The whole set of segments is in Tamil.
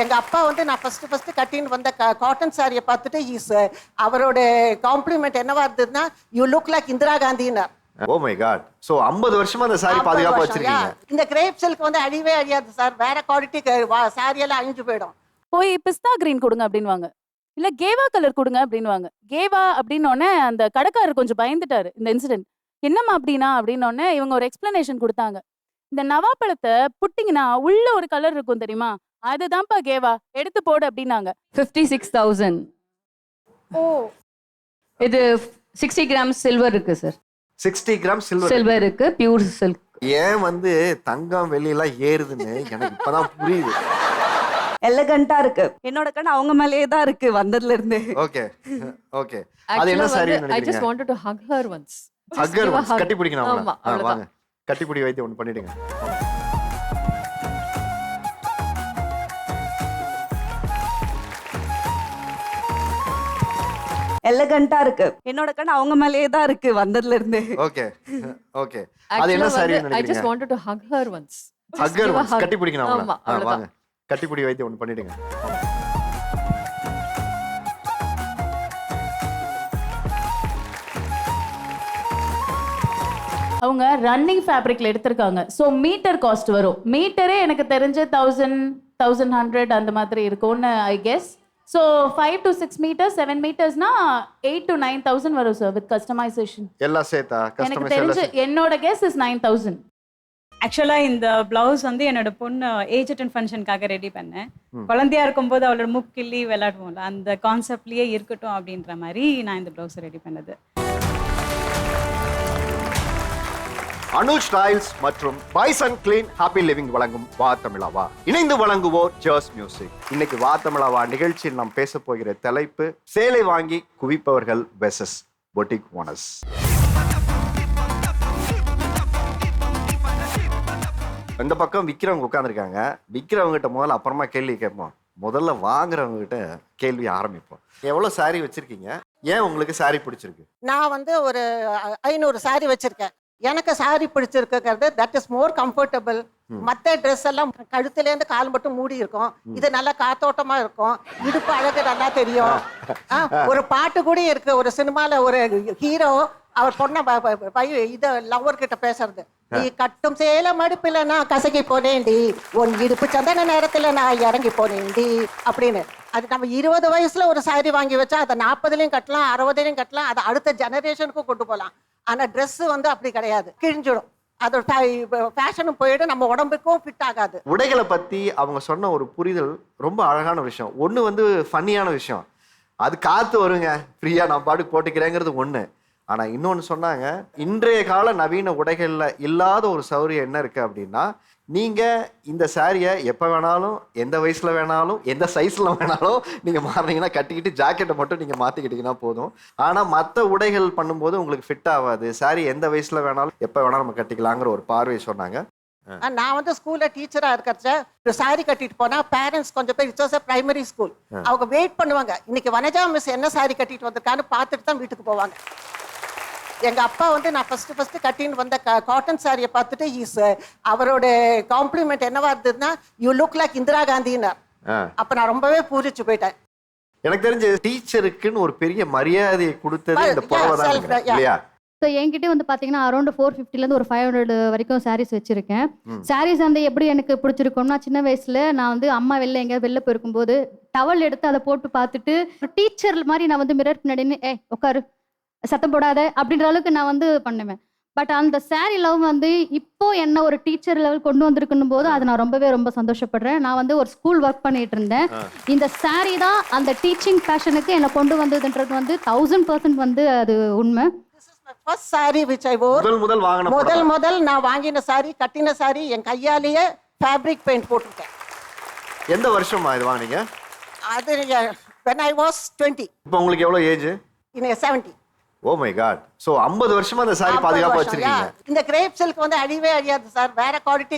எங்க அப்பா வந்து நான் ஃபர்ஸ்ட் கட்டின்னு வந்த காட்டன் சாரியை பார்த்துட்டு அவரோட காம்ப்ளிமெண்ட் என்னவா இருந்ததுன்னா யூ லுக் லைக் இந்திரா காந்தின்னா. Oh my god. சோ 50 வருஷமா அந்த சாரி பாதுகாப்பா வச்சிருக்கீங்க. இந்த கிரேப் சில்க் வந்து அழிவே அழியாது சார். வேற குவாலிட்டி சாரி எல்லாம் அழிஞ்சு போயிடும். போய் பிஸ்தா கிரீன் கொடுங்க அப்படின்வாங்க, இல்ல கேவா கலர் கொடுங்க அப்படின்வாங்க. கேவா அப்படின்னோடனே அந்த கடைக்காரர் கொஞ்சம் பயந்துட்டாரு இந்த இன்சிடென்ட். என்னம்மா அப்படின்னா அப்படின்னோடனே இவங்க ஒரு எக்ஸ்பிளனேஷன் கொடுத்தாங்க. இந்த நவாப்பழத்தை புட்டிங்கன்னா உள்ள ஒரு கலர் இருக்கும் தெரியுமா, அதுதான்ப்பா கேவா, எடுத்து போடு அப்படின்னாங்க. 56,000. ஓ, இது 60 கிராம் சில்வர் இருக்கு சார். 60 கிராம் சில்வர் இருக்கு, பியூர் சில்க். ஏன் வந்து தங்கம் வெள்ளி எல்லாம் ஏறுதுன்னு எனக்கு இப்பதான் புரியுது. எலகண்டா இருக்கு. என்னோட கண் அவங்க மேலேயே தான் இருக்கு வந்ததுல இருந்து. Okay okay. அது என்ன சாரி நினைக்கிறீங்க? I just wanted to hug her once. Hug her once. கட்டி பிடிக்கணும் ஆமா, அவங்கள. வாங்க கட்டிப்பிடி வைத்து ஒன்று பண்ணிடுங்க. எலகண்டா இருக்கு. என்னோட கண் அவங்க மேலேயே தான் இருக்கு வந்ததுல இருந்து. Okay okay. அது என்ன சாரி நினைக்கிறீங்க? I just wanted to hug her once. Hug her once. கட்டி பிடிக்கணும் ஆமா, அவங்கள. வாங்க கட்டிப்பிடி வைத்து ஒன்று பண்ணிடுங்க. அவங்க ரன்னிங் ஃபேப்ரிக்ல எடுத்திருக்காங்க. ஸோ மீட்டர் காஸ்ட் வரும். மீட்டரே எனக்கு தெரிஞ்ச 1000, 1100 அந்த மாதிரி இருக்கும்னு I guess. So 5 to 6 metres, 7 மீட்டர்ஸ்னா 8 to 9,000 வரும் சார் வித் கஸ்டமைசேஷன். எல்லாம் சேர்த்தா எனக்கு தெரிஞ்சு என்னோட கெஸ் இஸ் 9,000. ஆக்சுவலா இந்த பிளவுஸ் வந்து என்னோட பொண்ணு ஏஜ் அட்டன் ஃபங்க்ஷனுக்காக ரெடி பண்ணேன். குழந்தையா இருக்கும்போது அவளோட முக்கிள்ளி விளையாடுவோம்ல, அந்த கான்செப்ட்லயே இருக்கட்டும் அப்படின்ற மாதிரி நான் இந்த பிளவுஸ் ரெடி பண்ணது. அனுஜ் ஸ்டைல்ஸ் மற்றும் பைசன் கிளீன் ஹாப்பி லிவிங் வழங்கும் வா தமிழாவா. இணைந்து வழங்குவோர் ஜர்ஸ் மியூசிக். இன்னைக்கு வா தமிழாவா நிகழ்ச்சியில் நாம் பேச போகிற தலைப்பு சேலை வாங்கி குவிப்பவர்கள் வெர்சஸ் பொட்டிக் ஓனர்ஸ். இந்த பக்கம் விற்கிறவங்க உட்காந்துருக்காங்க. விற்கிறவங்க கிட்ட முதல்ல அப்புறமா கேள்வி கேட்போம். முதல்ல வாங்குறவங்க கிட்ட கேள்வி ஆரம்பிப்போம். எவ்வளவு சாரி வச்சிருக்கீங்க? ஏன் உங்களுக்கு சாரி பிடிச்சிருக்கு? நான் வந்து ஒரு 500 சாரி வச்சிருக்கேன். எனக்கு சாரி பிடிச்சிருக்கிறது தட் இஸ் மோர் கம்ஃபர்டபுள். மற்ற ட்ரெஸ் எல்லாம் கழுத்துலேருந்து கால் மட்டும் மூடி இருக்கும். இது நல்லா காத்தோட்டமா இருக்கும். இடுப்பு அழகு நல்லா தெரியும். ஒரு பாட்டு கூட இருக்கு. ஒரு சினிமால ஒரு ஹீரோ அவர் பொண்ண இத லவ்வர் கிட்ட பேசுறது, நீ கட்டும் சேல மடுப்புல நான் கசக்கி போனேன்டி, உன் இடுப்பு சந்தன நேரத்துல நான் இறங்கி போனேன்டி அப்படின்னு. அது நம்ம 20 வயசுல ஒரு சாரி வாங்கி வச்சா அதை 40லயும் கட்டலாம், 60லயும் கட்டலாம். அதை அடுத்த ஜெனரேஷனுக்கும் கொண்டு போகலாம். ஆனா ட்ரெஸ் வந்து அப்படி கிடையாது, கிழிஞ்சிடும். அதோட ஃபேஷனும் போயிடும், நம்ம உடம்புக்கும் ஃபிட் ஆகாது. உடைகளை பத்தி அவங்க சொன்ன ஒரு புரிதல் ரொம்ப அழகான விஷயம். ஒண்ணு வந்து ஃபன்னியான விஷயம், அது காத்து வருங்க, ஃப்ரீயா நான் பாட்டுக்கு போட்டுக்கிறேங்கிறது ஒண்ணு. ஆனா இன்னொன்னு சொன்னாங்க, இன்றைய கால நவீன உடைகள்ல இல்லாத ஒரு சௌரியம் என்ன இருக்கு அப்படின்னா, நீங்க இந்த சாரியை எப்ப வேணாலும், எந்த வயசுல வேணாலும், எந்த சைஸ்ல வேணாலும் நீங்க மாறினீங்கன்னா கட்டிக்கிட்டு ஜாக்கெட்டை மட்டும் நீங்க மாத்திக்கிட்டீங்கன்னா போதும். ஆனா மற்ற உடைகள் பண்ணும்போது உங்களுக்கு ஃபிட் ஆகாது. சாரி எந்த வயசுல வேணாலும் எப்ப வேணாலும் நம்ம கட்டிக்கலாங்கிற ஒரு பார்வை சொன்னாங்க. நான் வந்து ஸ்கூல்ல டீச்சரா இருக்கிறச்ச சாரி கட்டிட்டு போனா பேரண்ட்ஸ் கொஞ்சம் பேர், இட்ஸ் பிரைமரி ஸ்கூல், அவங்க வெயிட் பண்ணுவாங்க. இன்னைக்கு வனஜா மிஸ் என்ன சாரி கட்டிட்டு வந்திருக்கான்னு பார்த்துட்டு தான் வீட்டுக்கு போவாங்க. எங்க அப்பா வந்து நான் ஃபர்ஸ்ட் கட்டின்னு வந்த காட்டன் சாரியை பார்த்துட்டு அவரோட காம்ப்ளிமெண்ட் என்னவா இருந்ததுன்னா யூ லுக் லைக் இந்திரா காந்தின்னா. அப்ப நான் ரொம்பவே பூரிச்சு போயிட்டேன். எனக்கு தெரிஞ்ச டீச்சருக்குன்னு ஒரு பெரிய மரியாதையை கொடுத்தது இந்த புடவை தான் இல்லையா? ஸோ என்கிட்ட வந்து பார்த்தீங்கன்னா அரௌண்ட் 450லேருந்து ஒரு 500 வரைக்கும் சாரீஸ் வச்சுருக்கேன். சாரீஸ் வந்து எப்படி எனக்கு பிடிச்சிருக்கோம்னா, சின்ன வயசில் நான் வந்து அம்மா எங்கேயாவது வெளில போயிருக்கும்போது டவல் எடுத்து அதை போட்டு பார்த்துட்டு டீச்சர் மாதிரி நான் வந்து மிரர் பின்னாடின்னு உட்காரு, சத்தம் போடாத அப்படின்ற அளவுக்கு நான் வந்து பண்ணுவேன். பட் அந்த சாரீ லவ் வந்து இப்போ என்ன ஒரு டீச்சர் லெவல் கொண்டு வந்திருக்குன்னு போது அதை நான் ரொம்ப சந்தோஷப்படுறேன். நான் வந்து ஒரு ஸ்கூல் ஒர்க் பண்ணிட்டு இருந்தேன். இந்த சாரீ தான் அந்த டீச்சிங் பேஷனுக்கு என்னை கொண்டு வந்ததுன்றது வந்து 1000% வந்து அது உண்மை. First sorry which I wore. முதல் நான் வாங்கின சாரி, கட்டின சாரி, என் கையாலேயே ஃபேப்ரிக் பெயிண்ட் போட்டுட்டேன். எந்த வருஷமா இது வாங்குனீங்க? அது when I was 20. இப்போ உங்களுக்கு எவ்வளவு ஏஜ்? இன்னைக்கு 70. ஓ மை காட். சோ 50 வருஷமா அந்த சாரி பாதுகாப்பா வச்சிருக்கீங்க. இந்த கிரேப் சில்க் வந்து அழிவே அழியாது சார். வேற குவாலிட்டி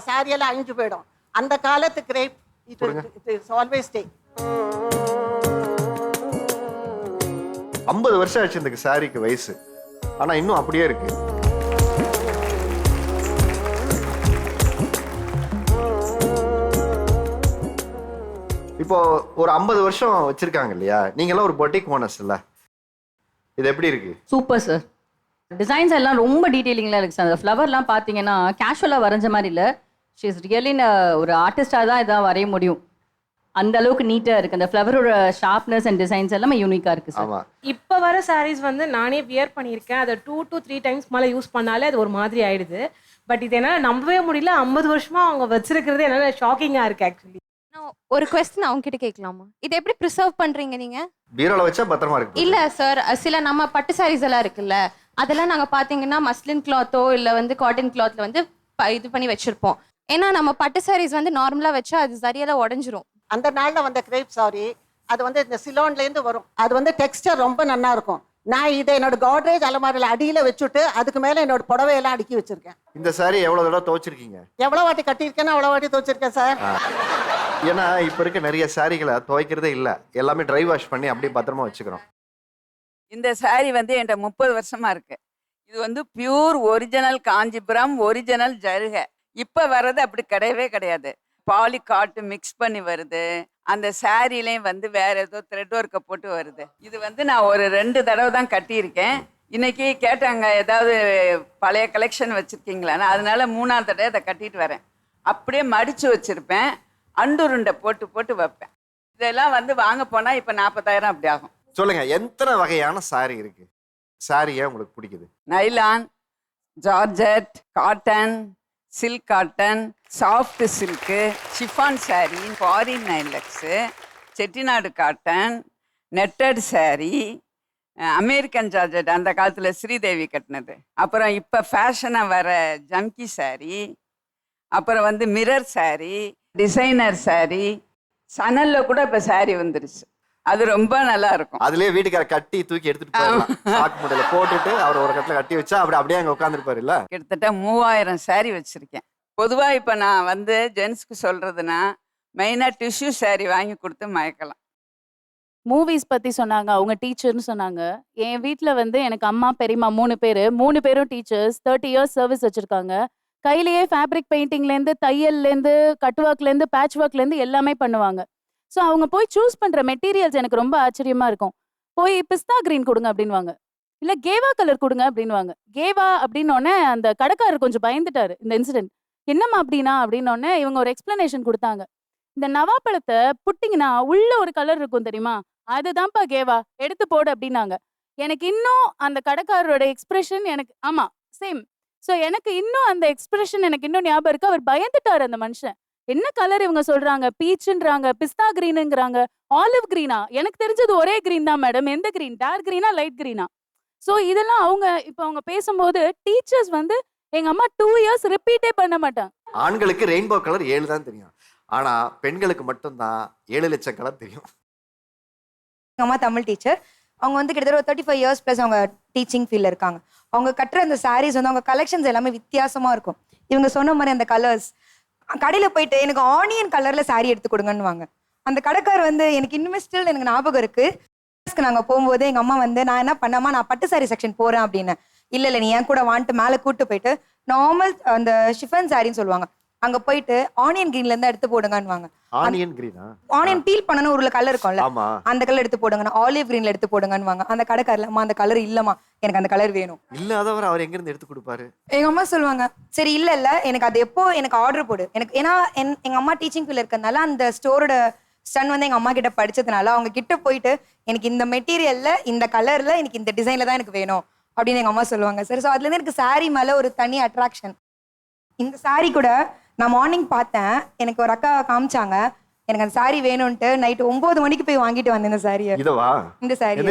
சாரி எல்லாம் அழிஞ்சு போயிடும். அந்த காலத்து crepe it is always stay. 50 வருஷம் ஆச்சு இந்த சாரிக்கு வயசு, ஆனா இன்னும் அப்படியே இருக்கு. இப்போ ஒரு 50 வருஷம் வச்சிருக்காங்க இல்லையா, நீங்களாம் ஒரு பொட்டிக் ஓனர்ஸ் இல்ல, இது எப்படி இருக்கு? Super sir. டிசைன்ஸ் எல்லாம் ரொம்ப டீட்டெயிலிங்லாம் இருக்கு சார். அந்த ஃப்ளவர்லாம் பார்த்தீங்கன்னா கேஷுவலாக வரைஞ்ச மாதிரி இல்லை. ஷீ இஸ் ரியலி ஒரு ஆர்டிஸ்டாக தான் இதாக வரைய முடியும். அந்த அளவுக்கு நீட்டாக இருக்குது. அந்த ஃப்ளவரோட ஷார்ப்னஸ் அண்ட் டிசைன்ஸ் எல்லாமே யூனிக்காக இருக்குது சார். ஆமா, இப்போ வர சாரீஸ் வந்து நானே வியர் பண்ணியிருக்கேன். அதை 2 to 3 டைம்ஸ் மேலே யூஸ் பண்ணாலே அது ஒரு மாதிரி ஆயிடுது. பட் இது என்னால் நம்பவே முடியல. 50 வருஷமா அவங்க வச்சிருக்கிறது என்னால் ஷாக்கிங்காக இருக்கு ஆக்சுவலி. ஒரு கொஸ்டின் அவங்க கிட்ட கேட்கலாமா? இது எப்படி ப்ரிசர்வ் பண்றீங்க நீங்க? பீரோல வச்சா பத்திரமா இருக்கு. இல்ல சார், சில நம்ம பட்டு சாரீஸ் எல்லாம் இருக்குல்ல, அதெல்லாம் நாங்க பாத்தீங்கன்னா மஸ்லின் கிளாத்தோ இல்ல வந்து காட்டன் கிளாத்ல வந்து இது பண்ணி வச்சிருப்போம். ஏன்னா நம்ம பட்டு சாரீஸ் வந்து நார்மலா வச்சா அது சரியெல்லாம் உடஞ்சிரும். அந்த நாள்ல வந்த கிரேப் சாரி அது வந்து இந்த சிலோன்ல இருந்து வரும். அது வந்து டெக்ஸ்டர் ரொம்ப நல்லா இருக்கும். நான் இதை என்னோட கோட்ரேஜ் அலமாரில அடியில வச்சுட்டு அதுக்கு மேல என்னோட புடவையெல்லாம் அடுக்கி வச்சிருக்கேன். இந்த சாரி எவ்வளவு தடவை துவைச்சிருக்கீங்க? எவ்வளவு வாட்டி கட்டியிருக்கேன்னா அவ்வளவு வாட்டி துவைச்சிருக்கேன் சார். ஏன்னா இப்ப இருக்க நிறைய சாரிகளை துவைக்கிறதே இல்ல, எல்லாமே ட்ரை வாஷ் பண்ணி அப்படியே பத்திரமா வச்சுக்கிறோம். இந்த சாரி வந்து என்கிட்ட 30 வருஷமா இருக்கு. இது வந்து பியூர் ஒரிஜினல் காஞ்சிபுரம் ஒரிஜினல் ஜருகை. இப்ப வர்றது அப்படி கிடையவே கிடையாது. பாலிகாட்டு மிக்ஸ் பண்ணி வருது. அந்த சாரிலையும் வந்து வேற ஏதோ த்ரெட் ஒர்க்கை போட்டு வருது. இது வந்து நான் ஒரு 2 தடவை தான் கட்டியிருக்கேன். இன்னைக்கு கேட்டாங்க ஏதாவது பழைய கலெக்ஷன் வச்சிருக்கீங்களான்னு, அதனால 3ஆவது தடவை அதை கட்டிட்டு வரேன். அப்படியே மடிச்சு வச்சிருப்பேன், அண்டுருண்டை போட்டு போட்டு வைப்பேன். இதெல்லாம் வந்து வாங்க போனா இப்ப 40,000 அப்படி ஆகும். சொல்லுங்க, எத்தனை வகையான சாரி இருக்கு? சாரி ஏன் உங்களுக்கு பிடிக்குது? Nylon, georgette, cotton, silk cotton, soft silk, chiffon sari, foreign nylex, Chettinad cotton, netted sari, American georgette அந்த காலத்தில் ஸ்ரீதேவி கட்டினது, அப்புறம் இப்போ ஃபேஷனாக வர ஜம்கி சாரி, அப்புறம் வந்து மிரர் சாரி, டிசைனர் சாரி, சணல்ல கூட இப்போ சாரி வந்துருச்சு. அது ரொம்ப நல்லா இருக்கும். அதுலயே வீட்டுக்கார கட்டி தூக்கி எடுத்துட்டு போயிடலாம். சாக்கு மூட்டையில போட்டுட்டு அவர் ஒரு கட்டில கட்டி வச்சா அப்படியே அங்க உட்காந்துருப்பாரு இல்ல. கிட்டத்தட்ட 3000 சாரி வச்சிருக்கேன். பொதுவாக இப்போ நான் வந்து ஜென்ஸ்க்கு சொல்றதுன்னா மெயினாக டிஷ்யூ சாரி வாங்கி கொடுத்து மயக்கலாம். மூவிஸ் பத்தி சொன்னாங்க, அவங்க டீச்சர்னு சொன்னாங்க. என் வீட்ல வந்து எனக்கு அம்மா பெரியம்மா 3 பேரும் டீச்சர்ஸ். 30 இயர்ஸ் சர்வீஸ் வச்சிருக்காங்க. கையிலேயே ஃபேப்ரிக் பெயிண்டிங்லேருந்து தையல்லேருந்து கட் ஒர்க்லேருந்து பேட்ச் ஒர்க்லேருந்து எல்லாமே பண்ணுவாங்க. ஸோ அவங்க போய் சூஸ் பண்ற மெட்டீரியல்ஸ் எனக்கு ரொம்ப ஆச்சரியமா இருக்கும். போய் பிஸ்தா கிரீன் கொடுங்க அப்படின்வாங்க, இல்ல கேவா கலர் கொடுங்க அப்படின்வாங்க. கேவா அப்படின்னோடனே அந்த கடைக்காரர் கொஞ்சம் பயந்துட்டாரு இந்த இன்சிடென்ட். என்னம்மா அப்படின்னா அப்படின்னோடனே இவங்க ஒரு எக்ஸ்பிளனேஷன் கொடுத்தாங்க. இந்த நவாப்பழத்தை புட்டிங்கன்னா உள்ள ஒரு கலர் இருக்கும் தெரியுமா, அதுதான்ப்பா கேவா, எடுத்து போடு அப்படின்னாங்க. எனக்கு இன்னும் அந்த கடைக்காரரோட எக்ஸ்பிரஷன் எனக்கு ஆமா சேம். ஸோ எனக்கு இன்னும் அந்த எக்ஸ்பிரஷன் எனக்கு இன்னும் ஞாபகம் இருக்கு. அவர் பயந்துட்டாரு அந்த மனுஷன். என்ன கலர் இவங்க சொல்றாங்க, பீச்சுன்றாங்க, பிஸ்தா கிரீனுங்கிறாங்க, ஆலிவ் கிரீனா? எனக்கு தெரிஞ்சது ஒரே கிரீன் தான் மேடம். எந்த கிரீன், டார்க் கிரீனா லைட் கிரீனா? ஸோ இதெல்லாம் அவங்க பேசும்போது டீச்சர்ஸ் வந்து எங்க அம்மா 2 இயர்ஸ் ரிப்பீட்டே பண்ண மாட்டாங்க. ஆண்களுக்கு ரெயின்போ கலர் 7 தான் தெரியும், ஆனா பெண்களுக்கு மட்டும்தான் 7 லட்சம் கலர் தெரியும். எங்கள் அம்மா தமிழ் டீச்சர். அவங்க வந்து கிட்டத்தட்ட ஒரு 35 இயர்ஸ் ப்ளஸ் அவங்க டீச்சிங் ஃபீல்டில் இருக்காங்க. அவங்க கட்டுற அந்த சாரீஸ் வந்து அவங்க கலெக்ஷன்ஸ் எல்லாமே வித்தியாசமாக இருக்கும். இவங்க சொன்ன மாதிரி அந்த கலர்ஸ் கடையில் போயிட்டு எனக்கு ஆனியன் கலரில் சாரீ எடுத்து கொடுங்கன்னுவாங்க. அந்த கடைக்கார் வந்து எனக்கு இன்னுமே ஸ்டில் எனக்கு ஞாபகம் இருக்குது. நாங்கள் போகும்போது எங்கள் அம்மா வந்து நான் என்ன பண்ணாமா நான் பட்டு சாரீ செக்ஷன் போகிறேன் அப்படின்னு. இல்லை நீ ஏன் கூட வான்ட்டு மேலே கூப்பிட்டு போயிட்டு நார்மல் அந்த ஷிஃபன் சாரின்னு சொல்லுவாங்க, அங்கே போயிட்டு ஆனியன் கிரீன்ல இருந்து எடுத்து போடுங்கன்னுவாங்க. ஆனியன் கிரீனா? ஆனியன் பீல் பண்ணணும் ஒரு கலர் இருக்கும்ல, ஆமா, அந்த கலர் எடுத்து போடுங்க. ஆலிவ் கிரீன்ல எடுத்து போடுங்கன்னுவாங்க. அந்த கடைக்காரல அம்மா அந்த கலர் இல்லம்மா, எனக்கு அந்த கலர் வேணும். இல்லாதவர் அவர் எங்க இருந்து எடுத்து கொடுப்பாரு? எங்க அம்மா சொல்லுவாங்க, சரி இல்ல எனக்கு அது எப்போ எனக்கு ஆர்டர் போடு எனக்கு. ஏன்னா எங்க அம்மா டீச்சிங் ஃபீல்ட்ல இருக்கறதுனால அந்த ஸ்டோரோட சன் வந்து எங்க அம்மா கிட்ட படிச்சதுனால அவங்க கிட்ட போயிட்டு எனக்கு இந்த மெட்டீரியல்ல இந்த கலர்ல எனக்கு இந்த டிசைன்ல தான் எனக்கு வேணும் அப்படின்னு எங்க அம்மா சொல்லுவாங்க சார். ஸோ அதுல இருந்து எனக்கு சாரி மேல ஒரு தனி அட்ராக்ஷன். இந்த சாரி கூட நான் மார்னிங் பார்த்தேன், எனக்கு ஒரு அக்கா காமிச்சாங்க, எனக்கு அந்த சாரி வேணும்ட்டு நைட் 9 மணிக்கு போய் வாங்கிட்டு வந்தேன் இந்த சாரியை. இதவா? இந்த சாரி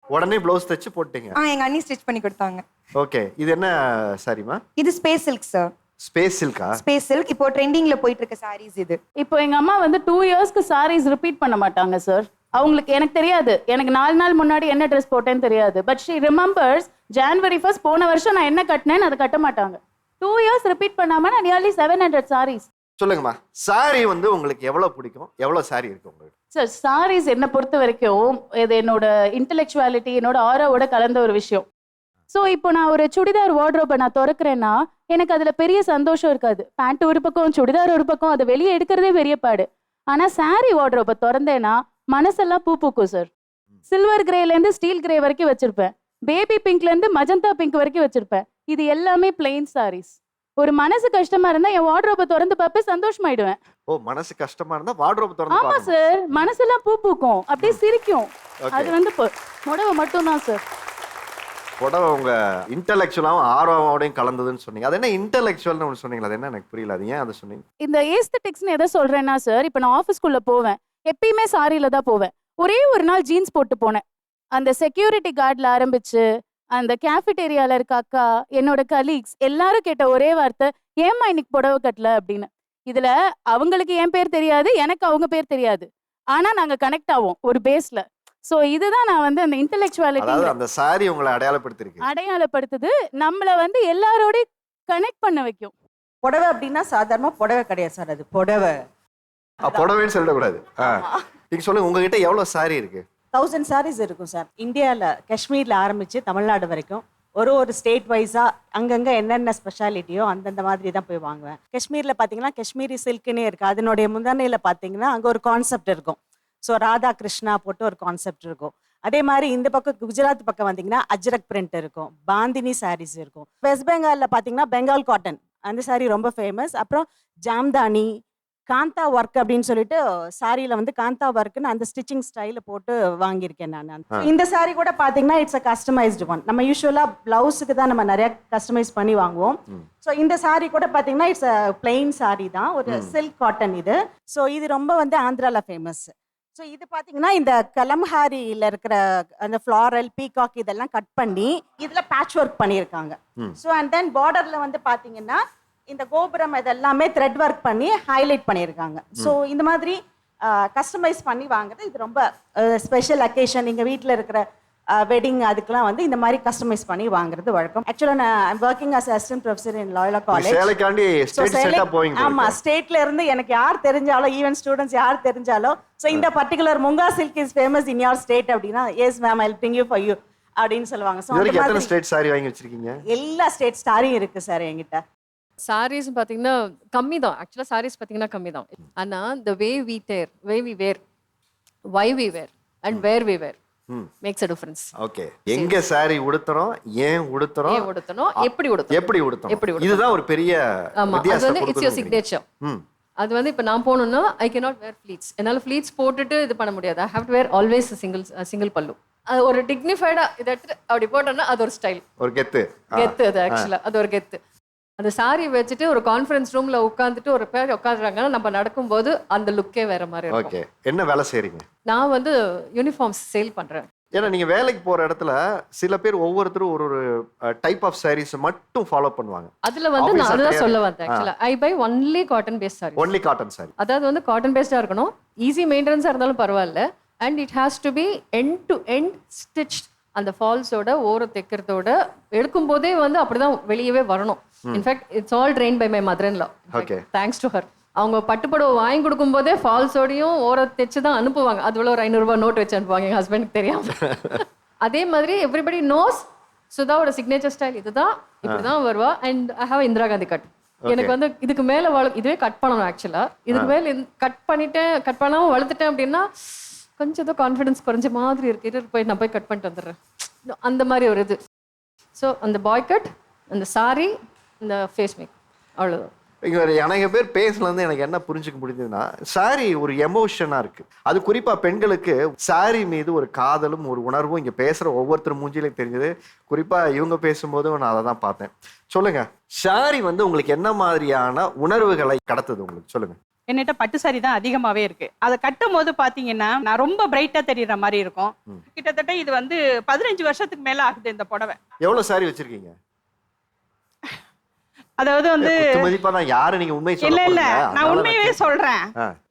உடனே ப்ளவுஸ் தச்சு போட்டீங்க? எங்க அண்ணி ஸ்டிச் பண்ணி கொடுத்தாங்க. ஓகே, இது என்ன சாரிமா? இது space silk sir. Space Chilika? Space silk இப்போ ட்ரெண்டிங்ல போயிட்டு இருக்க சாரீஸ் இது. இப்போ எங்க அம்மா வந்து 2 இயர்ஸ்க்கு சாரீஸ் ரிப்பீட் பண்ண மாட்டாங்க சார். அவங்களுக்கு எனக்கு தெரியாது, எனக்கு 4 நாள் முன்னாடி என்ன ட்ரெஸ் போட்டேன்னு தெரியாது. But she remembers January 1st போன வருஷம் நான் என்ன கட்டினேன்னு அதை கட்ட மாட்டாங்க. 2 இயர்ஸ் ரிப்பீட் பண்ணாம நான் நியர்லி 700 சாரீஸ். சொல்லுங்கம்மா, சாரி வந்து உங்களுக்கு எவ்வளவு பிடிக்கும்? எவ்வளவு சாரி இருக்கு உங்களுக்கு? சார் சாரீஸ் என்னை பொறுத்த வரைக்கும் இது என்னோட இன்டெலெக்சுவாலிட்டி, என்னோட ஆராவோட கலந்த ஒரு விஷயம். ஸோ இப்போ நான் ஒரு சுடிதார் வார்ட்ரோபை நான் திறக்கிறேன்னா எனக்கு அதுல பெரிய சந்தோஷம் இருக்காது. பேண்ட் ஒரு பக்கம், சுடிதார் ஒரு பக்கம், அதை வெளியே எடுக்கிறதே பெரிய பாடு. ஆனா saree வார்ட்ரோபை திறந்தேன்னா மனசெல்லாம் பூ பூக்கும் சார். சில்வர் கிரேலேருந்து ஸ்டீல் கிரே வரைக்கும் வச்சிருப்பேன். பேபி பிங்க்லேருந்து மஜந்தா பிங்க் வரைக்கும் வச்சிருப்பேன். இது எல்லாமே பிளெயின் sarees. ஒரு மனசு கஷ்டமா இருந்தா என் வார்ட்ரோபை திறந்து பார்ப்பேன், சந்தோஷமாயிடுவேன். ஓ, மனசு கஷ்டமா இருந்தா வார்ட்ரோப் திறந்து ஆமா பார்க்கணும். சார், மனசெல்லாம் பூ பூக்கும், அப்படியே சிரிக்கும். Okay. அது வந்து புடவை மட்டும்தான் சார். புடவை உங்க இன்டெலெக்சுவலாவும் ஆர்வமோடையும் கலந்ததுன்னு சொன்னீங்க. அது என்ன இன்டெலெக்சுவல்னு ஒன்று சொன்னீங்களா? அது என்ன எனக்கு புரியல. அது ஏன் அதை சொன்னீங்க? இந்த ஏஸ்தட்டிக்ஸ்னு எதை சொல்றேன்னா சார், இப்போ நான் ஆஃபீஸ்க்குள்ள போவேன், எப்பயுமே சாரியில தான் போவேன். ஒரே ஒரு நாள் ஜீன்ஸ் போட்டு போனேன். அந்த செக்யூரிட்டி கார்டில் ஆரம்பிச்சு அந்த கேஃபிடேரியால இருக்க அக்கா, என்னோட கலீக்ஸ் எல்லாரும் கேட்ட ஒரே வார்த்தை, ஏம்மா இன்னைக்கு புடவை கட்டல அப்படின்னு. இதுல அவங்களுக்கு என் பேர் தெரியாது, எனக்கு அவங்க பேர் தெரியாது, ஆனா நாங்க கனெக்ட் ஆவோம் ஒரு பேஸ்ல. ஸோ இதுதான் நான் வந்து அந்த இன்டெலெக்சுவாலிட்டி அதாவது அந்த சாரி உங்களை அடையாளப்படுத்திருக்கு. அடையாளப்படுத்துது, நம்மள வந்து எல்லாரோடையும் கனெக்ட் பண்ண வைக்கும். புடவை அப்படின்னா சாதாரண புடவை கிடையாது சார், அது புடவை. புடவைன்னு சொல்லக்கூடாது. நீங்க சொல்லுங்க, உங்ககிட்ட எவ்வளவு சாரி இருக்கு? 1000 sarees இருக்கும் சார். இந்தியாவில் காஷ்மீரில் ஆரம்பித்து தமிழ்நாடு வரைக்கும் ஒரு ஸ்டேட் வைஸாக அங்கங்கே என்னென்ன ஸ்பெஷாலிட்டியோ அந்தந்த மாதிரி தான் போய் வாங்குவேன். காஷ்மீரில் பார்த்தீங்கன்னா காஷ்மீரி சில்க்குன்னே இருக்குது. அதனுடைய முந்தானையில் பார்த்தீங்கன்னா அங்கே ஒரு கான்செப்ட் இருக்கும். ஸோ ராதா கிருஷ்ணா போட்டு ஒரு கான்செப்ட் இருக்கும். அதே மாதிரி இந்த பக்கம் குஜராத் பக்கம் வந்தீங்கன்னா அஜ்ரக் பிரிண்ட் இருக்கும், பாந்தினி சாரீஸ் இருக்கும். வெஸ்ட் பெங்காலில் பார்த்தீங்கன்னா பெங்கால் காட்டன், அந்த சாரீ ரொம்ப ஃபேமஸ். அப்புறம் ஜாம்தானி, காந்தா ஒர்க் அப்படின்னு சொல்லிட்டு சாரியில வந்து காந்தா ஒர்க்னு அந்த ஸ்டிச்சிங் ஸ்டைல போட்டு வாங்கியிருக்கேன் நான். இந்த சாரி கூட பாத்தீங்கன்னா இட்ஸ் அ கஸ்டமைஸ்டு ஒன். நம்ம யூஸ்வலா பிளவுஸுக்கு தான் நம்ம நிறைய கஸ்டமைஸ் பண்ணி வாங்குவோம். ஸோ இந்த சாரி கூட பாத்தீங்கன்னா இட்ஸ் அ பிளெயின் சாரி தான், ஒரு சில்க் காட்டன் இது. ஸோ இது ரொம்ப வந்து ஆந்திரால ஃபேமஸ். ஸோ இது பாத்தீங்கன்னா இந்த கலம்ஹாரியில இருக்கிற அந்த ஃப்ளாரல் பீகாக் இதெல்லாம் கட் பண்ணி இதுல பேட்ச் ஒர்க் பண்ணியிருக்காங்க. ஸோ அண்ட் தென் பார்டர்ல வந்து பாத்தீங்கன்னா இந்த கோபுரம் இதெல்லாமே த்ரெட் ஒர்க் பண்ணி ஹைலைட் பண்ணியிருக்காங்க. ஸோ இந்த மாதிரி கஸ்டமைஸ் பண்ணி வாங்குறது இது ரொம்ப ஸ்பெஷல் அக்கேஷன். எங்கள் வீட்டில் இருக்கிற வெட்டிங் அதுக்கெல்லாம் வந்து இந்த மாதிரி கஸ்டமைஸ் பண்ணி வாங்குறது வழக்கம். ஆக்சுவலாக நான் working as assistant professor in Loyola college. ஆமாம், ஸ்டேட்ல இருந்து எனக்கு யார் தெரிஞ்சாலோ, ஈவன் ஸ்டூடெண்ட்ஸ் யார் தெரிஞ்சாலோ, ஸோ இந்த particular Munga silk is famous in your state அப்படின்னா, yes ma'am I will bring you for you அப்படின்னு சொல்லுவாங்க. ஸோ எத்தனை ஸ்டேட் சாரி வாங்கி வச்சிருக்கீங்க? எல்லா ஸ்டேட் சாரியும் இருக்கு சார் என்கிட்ட. சாரீஸ் பார்த்தீங்கன்னா கம்மி தான். ஆக்சுவலாக சாரீஸ் பார்த்தீங்கன்னா கம்மி தான். ஆனால் the way we wear, why we wear and where we wear makes a difference. Okay, எங்க சாரி உடுத்துறோம், ஏன் உடுத்துறோம், எப்படி உடுத்துறோம், இதுதான் ஒரு பெரிய வித்தியாசம். அது வந்து இட்ஸ் யுவர் சிக்னேச்சர். அது வந்து இப்போ நான் போகணும்னா ஐ கேனாட் வேர் ஃப்ளீட்ஸ். என்னால் ஃப்ளீட்ஸ் போட்டுட்டு இது பண்ண முடியாது. I have to wear always single pallu. அது ஒரு டிக்னிஃபைடா இதை எடுத்துட்டு அப்படி போட்டோம்னா அது ஒரு ஸ்டைல், ஒரு கெத்து. அது ஆக்சுவலா அது ஒரு கெத்து. அந்த சாரி வச்சுட்டு ஒரு கான்ஃபரன்ஸ் ரூம்ல உட்காந்துட்டு ஒரு பேர் உட்காந்துறாங்கன்னா நம்ம நடக்கும்போது அந்த லுக்கே வேற மாதிரி இருக்கும். ஓகே, என்ன வேலை செய்றீங்க? நான் வந்து யூனிஃபார்ம்ஸ் சேல் பண்றேன். ஏன்னா நீங்க வேலைக்கு போற இடத்துல சில பேர் ஒவ்வொருத்தரும் ஒரு டைப் ஆஃப் சாரீஸ் மட்டும் ஃபாலோ பண்ணுவாங்க. அதுல வந்து நான் அதுதான் சொல்ல வந்தேன். Actually I buy only cotton based sari. Only cotton sari. அதாவது வந்து காட்டன் பேஸ்டா இருக்கணும், ஈஸி மெயின்டெனன்ஸா இருந்தாலும் பரவாயில்ல, and it has to be end to end stitched. அந்த ஃபால்ஸோட ஓர தைக்கிறதோட எடுக்கும் போதே வந்து அப்படிதான் வெளியவே வரணும். In fact it's all train by my mother in law. Thanks to her. அவங்க பட்டுப்படவை வாங்கி கொடுக்கும் போதே ஃபால்ஸோடையும் ஓர தைச்சு தான் அனுப்புவாங்க. அதுல ஒரு 500 ரூபாய் நோட் வச்சு அனுப்புவாங்க எங்க ஹஸ்பண்டுக்கு தெரியாம. அதே மாதிரி எவ்ரிபடி நோஸ் சுதாவோட சிக்னேச்சர் ஸ்டைல் இதுதான், இப்படிதான் வருவா. And I have Indira Gandhi cut. எனக்கு வந்து இதுக்கு மேல இதுவே கட் பண்ணணும். ஆக்சுவலா இதுக்கு மேல கட் பண்ணாம வளர்த்துட்டேன் அப்படின்னா கொஞ்சம் ஏதோ கான்ஃபிடன்ஸ் குறைஞ்ச மாதிரி இருக்கு. நான் போய் கட் பண்ணிட்டு வந்துடுறேன், அந்த மாதிரி ஒரு இது. ஸோ அந்த பாய் கட், அந்த சாரி, இந்த ஃபேஸ் மேக், அவ்வளோதான். இங்கே நிறைய பேர் பேசலேருந்து எனக்கு என்ன புரிஞ்சுக்க முடியுதுன்னா, சாரி ஒரு எமோஷனாக இருக்குது. அது குறிப்பாக பெண்களுக்கு சாரி மீது ஒரு காதலும் ஒரு உணர்வும் இங்கே பேசுகிற ஒவ்வொருத்தர் மூஞ்சிலையும் தெரிஞ்சது. குறிப்பாக இவங்க பேசும்போதும் நான் அதை தான் பார்த்தேன். சொல்லுங்கள், சாரி வந்து உங்களுக்கு என்ன மாதிரியான உணர்வுகளை கடத்துது உங்களுக்கு? சொல்லுங்கள். என்னட்ட பட்டு சாரி தான் அதிகமாவே இருக்கு. அதை கட்டும் போது பாத்தீங்கன்னா நான் ரொம்ப பிரைட்டா தெரியற மாதிரி இருக்கும். கிட்டத்தட்ட இது வந்து 15 வருஷத்துக்கு மேல ஆகுது இந்த புடவை. எவ்வளவு சாரி வச்சிருக்கீங்க? அதாவது வந்து இல்ல நான் உண்மையவே சொல்றேன்.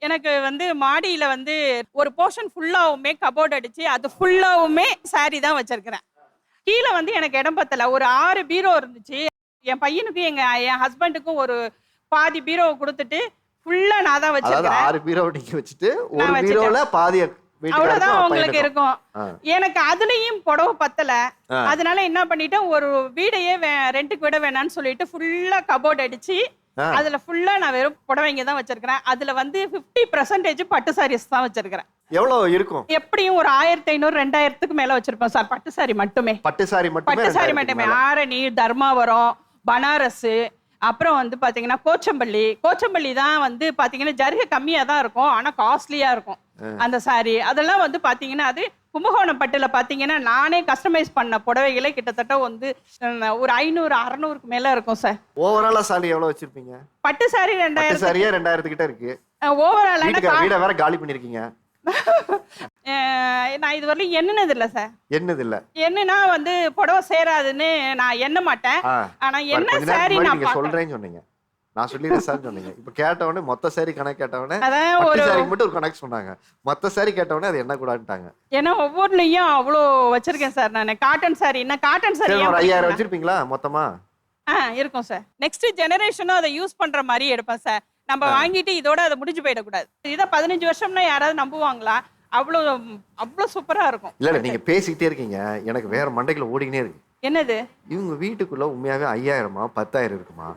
எனக்கு வந்து மாடியில வந்து ஒரு போர்ஷன் ஃபுல்லாவுமே கபோர்ட் அடிச்சு அது ஃபுல்லாவுமே சாரி தான் வச்சிருக்கிறேன். கீழே வந்து எனக்கு இடம் பத்தல. ஒரு 6 பீரோ இருந்துச்சு. என் பையனுக்கும் என் ஹஸ்பண்டுக்கும் ஒரு பாதி பீரோவை கொடுத்துட்டு ஃபுல்லா நான் தான் வச்சிருக்கேன். 6 பீரோ நீங்க வச்சிட்டு ஒரு பீரோல பாதிய அவ்வளவுதான் உங்களுக்கு இருக்கும். எனக்கு அதுலயும் புடவை பத்தல. அதனால என்ன பண்ணிட்டேன், ஒரு வீடையே ரெண்டுக்கு விட வேணாம்னு சொல்லிட்டு ஃபுல்லா கபோர்ட் அடிச்சு அதுல ஃபுல்லா நான் வெறும் புடவைங்க தான் வச்சிருக்கிறேன். அதுல வந்து 50% பட்டு சாரீஸ் தான் வச்சிருக்கிறேன். எவ்வளவு இருக்கும்? எப்படியும் ஒரு 1500 2000க்கு மேல வச்சிருப்போம் சார். பட்டு சாரி மட்டுமே. பட்டு சாரி மட்டுமே. ஆரணி, தர்மாவரம், பனாரஸ், அப்புறம் வந்து பாத்தீங்கன்னா கோச்சம்பள்ளி தான் வந்து பாத்தீங்கன்னா ஜரிகை கம்மியா தான் இருக்கும், ஆனா காஸ்ட்லியா இருக்கும் அந்த சாரி. அதெல்லாம் வந்து பாத்தீங்கன்னா அது கும்பகோணம் பட்டுல பாத்தீங்கன்னா நானே கஸ்டமைஸ் பண்ண புடவைகளே கிட்டத்தட்ட வந்து ஒரு 500-600க்கு மேல இருக்கும் சார். ஓவராலா சாரி எவ்வளவு வச்சிருப்பீங்க? பட்டு சாரி 2000. சாரியா 2000 கிட்ட இருக்கு. ஓவரால் வீட வேற காலி பண்ணிருக்கீங்க. நான் இது வரலும் எண்ணுனது இல்ல சார். என்னன்னா வந்து புடவை சேராதுன்னு நான் எண்ண மாட்டேன். ஆனா என்ன சாரி நான் சொல்றேன்னு சொன்னீங்க, நான் சொல்லிடுறேன் சார் சொன்னீங்க. இப்ப கேட்டவொடனே மொத்த சாரி கணக்கு கேட்டவொடனே பட்டு சாரிக்கு மட்டும் ஒரு கணக்கு சொன்னாங்க. மொத்த சாரி கேட்டவொடனே அது என்ன கூடாதுட்டாங்க. ஏன்னா ஒவ்வொருலயும் அவ்வளோ வச்சிருக்கேன் சார். நான் காட்டன் சாரி ஒரு 5000 வச்சிருப்பீங்களா மொத்தமா? இருக்கும் சார். நெக்ஸ்ட் ஜெனரேஷனும் அதை யூஸ் பண்ற மாதிரி எடுப்பேன் சார். நம்ம வாங்கிட்டு இதோட அதை முடிஞ்சு போயிடக்கூடாது. இதை 15 வருஷம்னா யாராவது நம்புவாங்களா? அவ்வளோ சூப்பரா இருக்கும். இல்ல நீங்க பேசிக்கிட்டே இருக்கீங்க, எனக்கு வேற மண்டைக்குள்ள ஓடிக்கிட்டே இருக்கு. என்னது? இவங்க வீட்டுக்குள்ள உண்மையாவே 5000 10,000 இருக்குமா?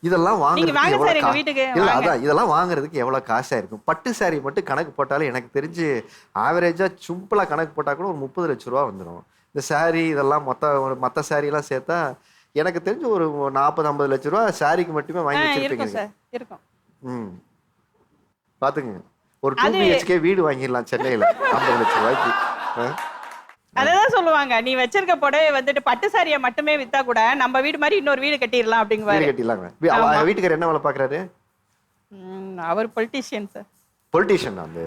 இதெல்லாம் இதெல்லாம் வாங்குறதுக்கு எவ்வளவு காசா இருக்கும்? பட்டு சாரி மட்டும் கணக்கு போட்டாலும் எனக்கு தெரிஞ்சு ஆவரேஜா சிம்பிளா கணக்கு போட்டா கூட ஒரு 30 லட்சம் ரூபா வந்துடும். இந்த சாரி இதெல்லாம் மொத்த சாரி எல்லாம் சேர்த்தா எனக்கு தெரிஞ்சு ஒரு 40-50 லட்சம் ரூபா சாரிக்கு மட்டுமே வாங்கி வச்சிருப்பீங்க. பாத்துங்க, ஒரு 2 BHK வீடு வாங்கிடலாம் சென்னையில 50 லட்சம் ரூபாய்க்கு. அதான் சொல்லுவாங்க, நீ வச்சிருக்க புடவை வந்துட்டு பட்டு சாரியை மட்டுமே வித்தா கூட நம்ம வீடு மாதிரி இன்னொரு வீடு கட்டிடலாம் அப்படிங்குவாரு. வீட்டுக்காரர் என்ன வேலை பாக்குறாரு? அவர் பொலிட்டீஷியன் சார். பொலிட்டீஷியன் அந்த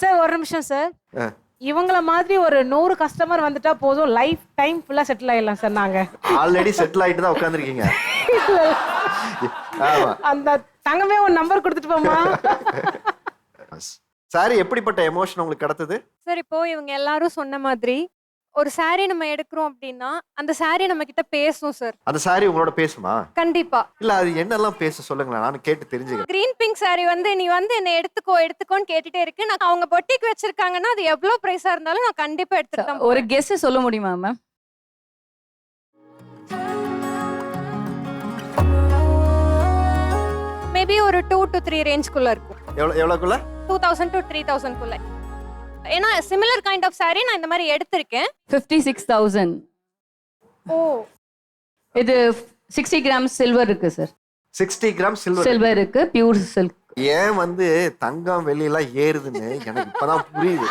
சார் ஒரு நிமிஷம் சார். இவங்கள மாதிரி ஒரு 100 கஸ்டமர் வந்துட்டா போதும், லைஃப் டைம் ஃபுல்லா செட்டில் ஆயிடலாம் சார். நாங்க ஆல்ரெடி செட்டில் ஆயிட்டு தான் உட்கார்ந்திருக்கீங்க. அந்த தங்கமே ஒரு நம்பர் கொடுத்துட்டு போமா. சாரி எப்படிப்பட்ட எமோஷன் உங்களுக்கு கிடைத்தது சார்? இப்போ இவங்க எல்லாரும் சொன்ன மாதிரி ஒரு சாரி நம்ம எடுக்கிறோம் அப்படின்னா அந்த சாரி நம்ம கிட்ட பேசும் சார். அந்த சாரி உங்களோட பேசுமா? கண்டிப்பா. இல்ல அது என்னெல்லாம் பேச சொல்லுங்களேன், நான் கேட்டு தெரிஞ்சுக்கிறேன். கிரீன் பிங்க் சாரி வந்து நீ வந்து என்ன எடுத்துக்கோன்னு கேட்டுட்டே இருக்கு. நான் அவங்க பொட்டிக்கு வச்சிருக்காங்கன்னா அது எவ்வளவு பிரைஸா இருந்தாலும் நான் கண்டிப்பா எடுத்துட்டேன். ஒரு கெஸ் சொல்ல முடியுமா மேம்? மேபி ஒரு 2 to 3 ரேஞ்ச்க்குள்ள இருக்கும். எவ்வளவுக்குள்ள? 2000 to 3000 குள்ள. ஏன்னா சிமிலர் கைண்ட் ஆஃப் சாரி நான் இந்த மாதிரி எடுத்திருக்கேன். 56,000. ஓ, இது 60 கிராம் சில்வர் இருக்கு சார். 60 கிராம் சில்வர் இருக்கு, பியூர் சில்க். ஏன் வந்து தங்கம் வெள்ளி எல்லாம் ஏறுதுன்னு எனக்கு இப்பதான் புரியுது.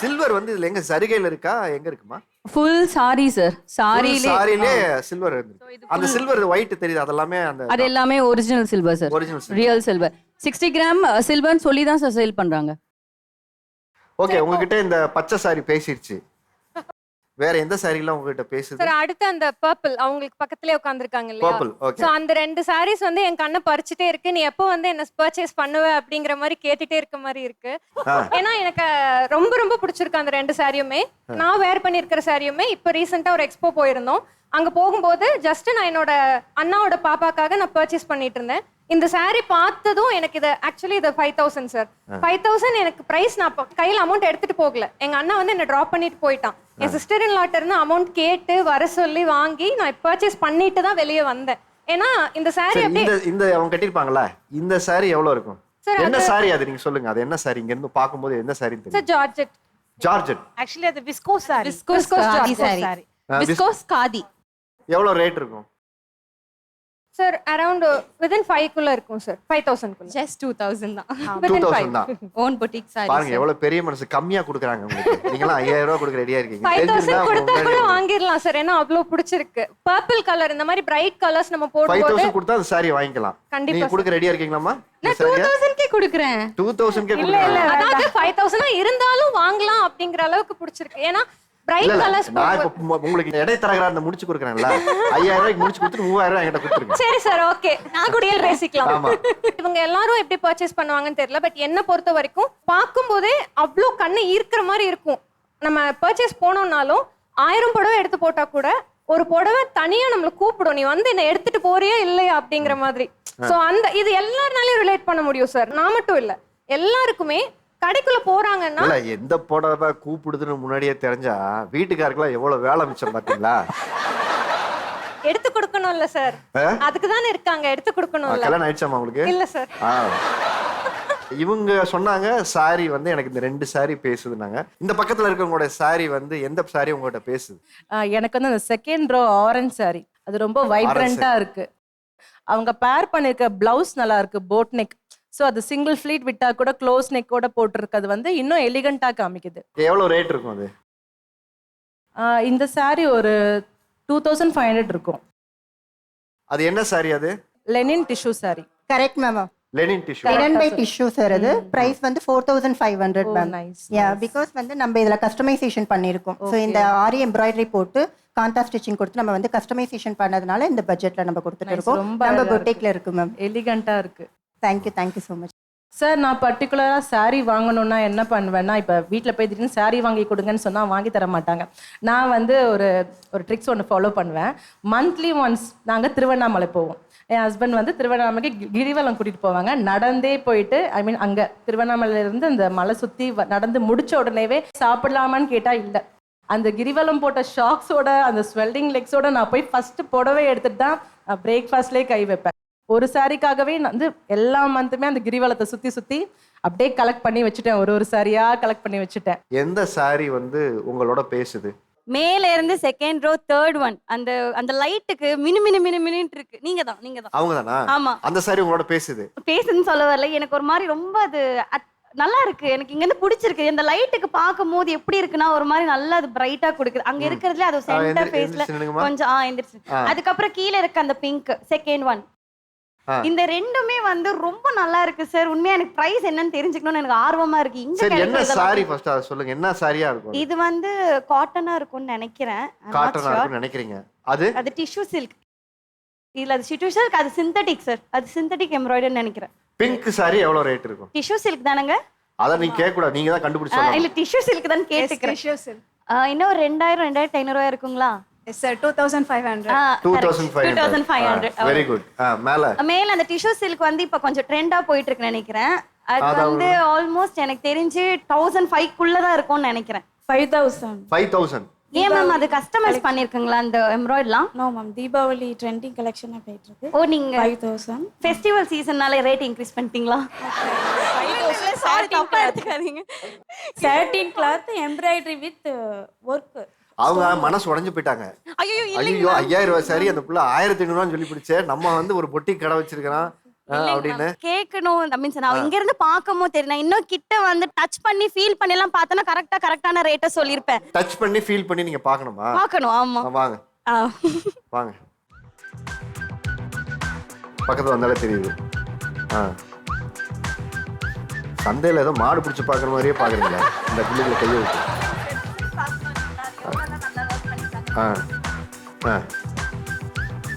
சில்வர் வந்து இதுல எங்க சரிகையில இருக்கா, எங்க இருக்குமா? Full sari sir. சாரியிலே சில்வர் இருக்கு. அந்த சில்வர் ஒயிட் தெரியுது, அதெல்லாமே அது எல்லாமே original silver sir. Real silver. 60 gram சில்வர்னு சொல்லி தான் சார் சேல் பண்றாங்க. ஓகே, உங்ககிட்ட இந்த பச்சை சாரி பேசிடுச்சு, வேற எந்த சாரிலாம் உங்ககிட்ட பேசுது? சார் அடுத்து அந்த பர்பிள் அவங்களுக்கு பக்கத்துலயே உட்கார்ந்திருக்காங்க இல்லையா? பர்பிள். ஓகே. சோ அந்த 2 சாரீஸ் வந்து என் கண்ணை பறிச்சுட்டே இருக்கு. நீ எப்போ வந்து என்ன பர்ச்சேஸ் பண்ணுவ அப்படிங்கிற மாதிரி கேட்டுட்டே இருக்க மாதிரி இருக்கு. ஏன்னா எனக்கு ரொம்ப ரொம்ப பிடிச்சிருக்கு அந்த 2 சாரியுமே. நான் வேர் பண்ணியிருக்கிற சாரியுமே. இப்போ ரீசெண்டா ஒரு எக்ஸ்போ போயிருந்தோம். அங்க போகும்போது ஜஸ்ட் நான் என்னோட அண்ணாவோட பாப்பாக்காக நான் பர்ச்சேஸ் பண்ணிட்டு இருந்தேன். இந்த சாரி பார்த்ததும் எனக்கு இது ஆக்சுவலி இது 5000 சார். 5000 எனக்கு பிரைஸ். நான் கையில் அமௌண்ட் எடுத்துட்டு போகல. எங்க அண்ணா வந்து என்ன டிராப் பண்ணிட்டு போயிட்டான். என் சிஸ்டர் இன் லாட்ட இருந்து அமௌண்ட் கேட்டு வர சொல்லி வாங்கி நான் பர்ச்சேஸ் பண்ணிட்டு தான் வெளியே வந்தேன். ஏன்னா இந்த சாரி இந்த அவங்க கட்டிருப்பாங்கல்ல, இந்த சாரி எவ்வளவு இருக்கும்? என்ன சாரி அது, நீங்க சொல்லுங்க. அது என்ன சாரி? இங்க இருந்து பாக்கும்போது என்ன சாரி தெரியும்? Sir georgette. ஜார்ஜெட். ஆக்சுவலி அது viscose sorry. Viscose sorry. Viscose khadi. எவ்வளவு ரேட் இருக்கும் சார்? அரௌண்ட் within 5 குள்ள இருக்கும் சார். 5000 குள்ள. Just 2000 தான். 2000 தான். Own boutique sorry. பாருங்க எவ்வளவு பெரிய மனசு, கம்மியா கொடுக்குறாங்க உங்களுக்கு. நீங்க எல்லாம் 5000 ரூபாய் கொடுக்க ரெடியா இருக்கீங்க. 5000 கொடுத்தா கூட வாங்கிரலாம் சார். ஏன்னா அவ்வளவு பிடிச்சிருக்கு. பர்பிள் கலர் இந்த மாதிரி பிரைட் கலர்ஸ் நம்ம போடும்போது 5000 கொடுத்தா அந்த சாரி வாங்கிக்கலாம். நீங்க கொடுக்க ரெடியா இருக்கீங்களாமா? நான் 2000 கே கொடுக்கிறேன். 2000 கே இல்ல இல்ல, அதாவது 5000 இருந்தாலும் வாங்கலாம் அப்படிங்கற அளவுக்கு பிடிச்சிருக்கு. ஏன்னா பிரைட் கலர்ஸ். நான் இப்ப உங்களுக்கு இடைத்தரகரா முடிச்சு கொடுக்கறேன்ல, 5000 ரூபாய்க்கு முடிச்சு கொடுத்து 3000 ரூபாய் என்கிட்ட கொடுத்துருங்க. சரி சார், ஓகே. நான் கூட பேசிக்கலாம். இவங்க எல்லாரும் எப்படி பர்ச்சேஸ் பண்ணுவாங்கன்னு தெரியல. பட் என்ன பொறுத்த வரைக்கும் பார்க்கும்போதே அவ்வளோ கண்ணு ஈர்க்கிற மாதிரி இருக்கும். நம்ம பர்ச்சேஸ் போனோம்னாலும் 1000 புடவை எடுத்து போட்டா கூட ஒரு புடவை தனியா நம்மள கூப்பிடும், நீ வந்து என்ன எடுத்துட்டு போறியா இல்லையா அப்படிங்கிற மாதிரி. சோ அந்த இது எல்லாருனாலயும் ரிலேட் பண்ண முடியும் சார். நான் மட்டும் இல்ல, எல்லாருக்குமே கடைக்குள்ள போறாங்கன்னா இல்ல எந்த புடவை கூப்பிடுதுன்னு முன்னாடியே தெரிஞ்சா வீட்டுக்காருக்கெல்லாம் எவ்வளவு வேலை மிச்சம் பாத்தீங்களா? எடுத்து கொடுக்கணும்ல சார், அதுக்கு தானே இருக்காங்க, எடுத்து கொடுக்கணும்ல. கல்யாணம் ஆயிடுச்சாமா உங்களுக்கு? இல்ல சார். இவங்க சொன்னாங்க சாரி வந்து எனக்கு இந்த 2 சாரி பேசுதுன்னாங்க. இந்த பக்கத்துல இருக்கவங்களோட சாரி வந்து எந்த சாரி உங்ககிட்ட பேசுது? எனக்கு வந்து அந்த செகண்ட் ரோ ஆரஞ்சு சாரி, அது ரொம்ப வைப்ரண்டா இருக்கு. அவங்க பேர் பண்ணிருக்க பிளவுஸ் நல்லா இருக்கு, போட் நெக். ஸோ அது சிங்கிள் ஃபிளீட் விட்டா கூட க்ளோஸ் நெக்கோட போட்டிருக்கிறது வந்து இன்னும் எலிகண்டா காமிக்குது. எவ்வளவு ரேட் இருக்கும் அது? இந்த சாரி ஒரு 2500 இருக்கும். அது என்ன சாரி? அது linen tissue sari. Correct ma'am. Linen tissue. Linen by tissue sir. அது பிரைஸ் வந்து 4500 மேம். யா, பிகாஸ் வந்து நம்ம இதுல கஸ்டமைசேஷன் பண்ணிருக்கோம். ஸோ இந்த ஆரி எம்ப்ராய்டரி போட்டு காந்தா ஸ்டிச்சிங் கொடுத்து நம்ம வந்து கஸ்டமைசேஷன் பண்ணதுனால இந்த பட்ஜெட்ல நம்ம கொடுத்துட்டு இருக்கோம். நம்ம பொட்டிக்ல இருக்கு மேம். எலிகண்டா இருக்கு. Thank you so much sir. நான் பர்டிகுலராக சாரீ வாங்கணும்னா என்ன பண்ணுவேன்னா, இப்போ வீட்டில் போய் திடீர்னு சாரீ வாங்கி கொடுங்கன்னு சொன்னால் வாங்கி தர மாட்டாங்க. நான் வந்து ஒரு ட்ரிக்ஸ் ஒன்று ஃபாலோ பண்ணுவேன். மந்த்லி ஒன்ஸ் நாங்கள் திருவண்ணாமலை போவோம். என் ஹஸ்பண்ட் வந்து திருவண்ணாமலைக்கு கிரிவலம் கூட்டிகிட்டு போவாங்க. நடந்தே போயிட்டு, ஐ மீன் அங்கே திருவண்ணாமலையிலேருந்து அந்த மலை சுற்றி நடந்து முடிச்ச உடனேவே சாப்பிடலாமான்னு கேட்டால் இல்லை. அந்த கிரிவலம் போட்ட ஷாக்ஸோட அந்த ஸ்வெல்லிங் லெக்ஸோட நான் போய் ஃபஸ்ட்டு புடவை எடுத்துகிட்டு தான் பிரேக்ஃபாஸ்ட்லேயே கை வைப்பேன். ஒரு சாரிக்காகவே நான் வந்து எல்லா மந்த்துமே அந்த கிரிவலத்தை சுற்றி அப்படியே கலெக்ட் பண்ணி வச்சுட்டேன். ஒரு சாரியாக கலெக்ட் பண்ணி வச்சுட்டேன். எந்த சாரி வந்து உங்களோட பேசுது? மேல இருந்து செகண்ட் ரோ தேர்ட் ஒன், அந்த அந்த லைட்டுக்கு மினு மினு மினு மினுன்னு இருக்கு. நீங்க தான் அவங்க தானா? ஆமா, அந்த சாரி உங்களோட பேசுது. பேசுன்னு சொல்ல வரல, எனக்கு ஒரு மாதிரி ரொம்ப அது நல்லா இருக்கு. எனக்கு இங்க இருந்து பிடிச்சிருக்கு. இந்த லைட்டுக்கு பார்க்கும் போது எப்படி இருக்குன்னா ஒரு மாதிரி நல்லா அது பிரைட்டா கொடுக்குது. அங்க இருக்கிறதுல அது சென்டர் ஃபேஸ்ல கொஞ்சம் எந்திரிச்சு. அதுக்கப்புறம் கீழே இருக்க அந்த பிங்க் செகண்ட் ஒன், இந்த ரெண்டுமே வந்து ரொம்ப நல்லா இருக்கு சார். உண்மையா எனக்கு பிரைஸ் என்னன்னு தெரிஞ்சுக்கணும்னு எனக்கு ஆர்வமா இருக்கு. சரி, என்ன சாரி ஃபர்ஸ்ட் அத சொல்லுங்க. என்ன சாரியா இருக்கும்? இது வந்து காட்டனா இருக்கும்னு நினைக்கிறேன். காட்டனா இருக்கும்னு நினைக்கிறீங்க? அது டிஷ்யூ சில்க். இல்ல அது டிஷ்யூ சில்க், அது சிந்தட்டிக் சார். அது சிந்தட்டிக் எம்ப்ராய்டரின்னு நினைக்கிறேன். பிங்க் சாரி எவ்வளவு ரேட் இருக்கும்? டிஷ்யூ சில்க் தானங்க? அத நீங்க கேட்க கூடாது, நீங்க தான் கண்டுபிடிச்சீங்க. இல்ல டிஷ்யூ சில்க் தான் கேட்டுக்கிறேன். டிஷ்யூ சில்க் இன்னும் 2000 2500 இருக்குங்களா? Yes sir. 2500. 2500. Very good. மேல அந்த டிஷ்யூ சில்க் வந்து இப்ப கொஞ்சம் ட்ரெண்டா போயிட்டு இருக்குன்னு நினைக்கிறேன். அது வந்து ஆல்மோஸ்ட் எனக்கு தெரிஞ்சு 1005 குள்ள தான் இருக்கும்னு நினைக்கிறேன். 5000. ஏன் மேம் அது கஸ்டமைஸ் பண்ணிருக்கீங்களா அந்த எம்ப்ராய்டரிலாம்? நோ மேம், தீபாவளி ட்ரெண்டிங் கலெக்ஷனா போயிட்டு இருக்கு. ஓ, நீங்க 5000 ஃபெஸ்டிவல் சீசன்னால ரேட் இன்க்ரீஸ் பண்ணிட்டீங்களா? 5000 சாரி தப்பா எடுத்துக்காதீங்க. 13 கிளாத் எம்ப்ராய்டரி வித் வர்க். அவங்க மனசு உடைஞ்சு போயிட்டாங்க. ஐயோ 5000 ரூபாய் சாரி அந்த புள்ள 1500 சொல்லி பிடிச்சே. நம்ம வந்து ஒரு பொட்டிக் கடை வச்சிருக்கோம் அப்படின்னு கேட்கணும். மீன்ஸ் நான் இங்க இருந்து பார்க்கும்போது தெரியும். நான் இன்னும் கிட்ட வந்து டச் பண்ணி ஃபீல் பண்ணி எல்லாம் பார்த்தனா கரெக்டான ரேட்டை சொல்லிருப்பேன். டச் பண்ணி ஃபீல் பண்ணி நீங்க பார்க்கணுமா? பார்க்கணும். ஆமா, வாங்க வாங்க. பக்கத்துல வந்தாலே தெரியுது. சந்தையில ஏதோ மாடு பிடிச்சி பார்க்குற மாதிரியே பார்க்குறீங்களா? இந்த பிள்ளைகளை கையை வச்சு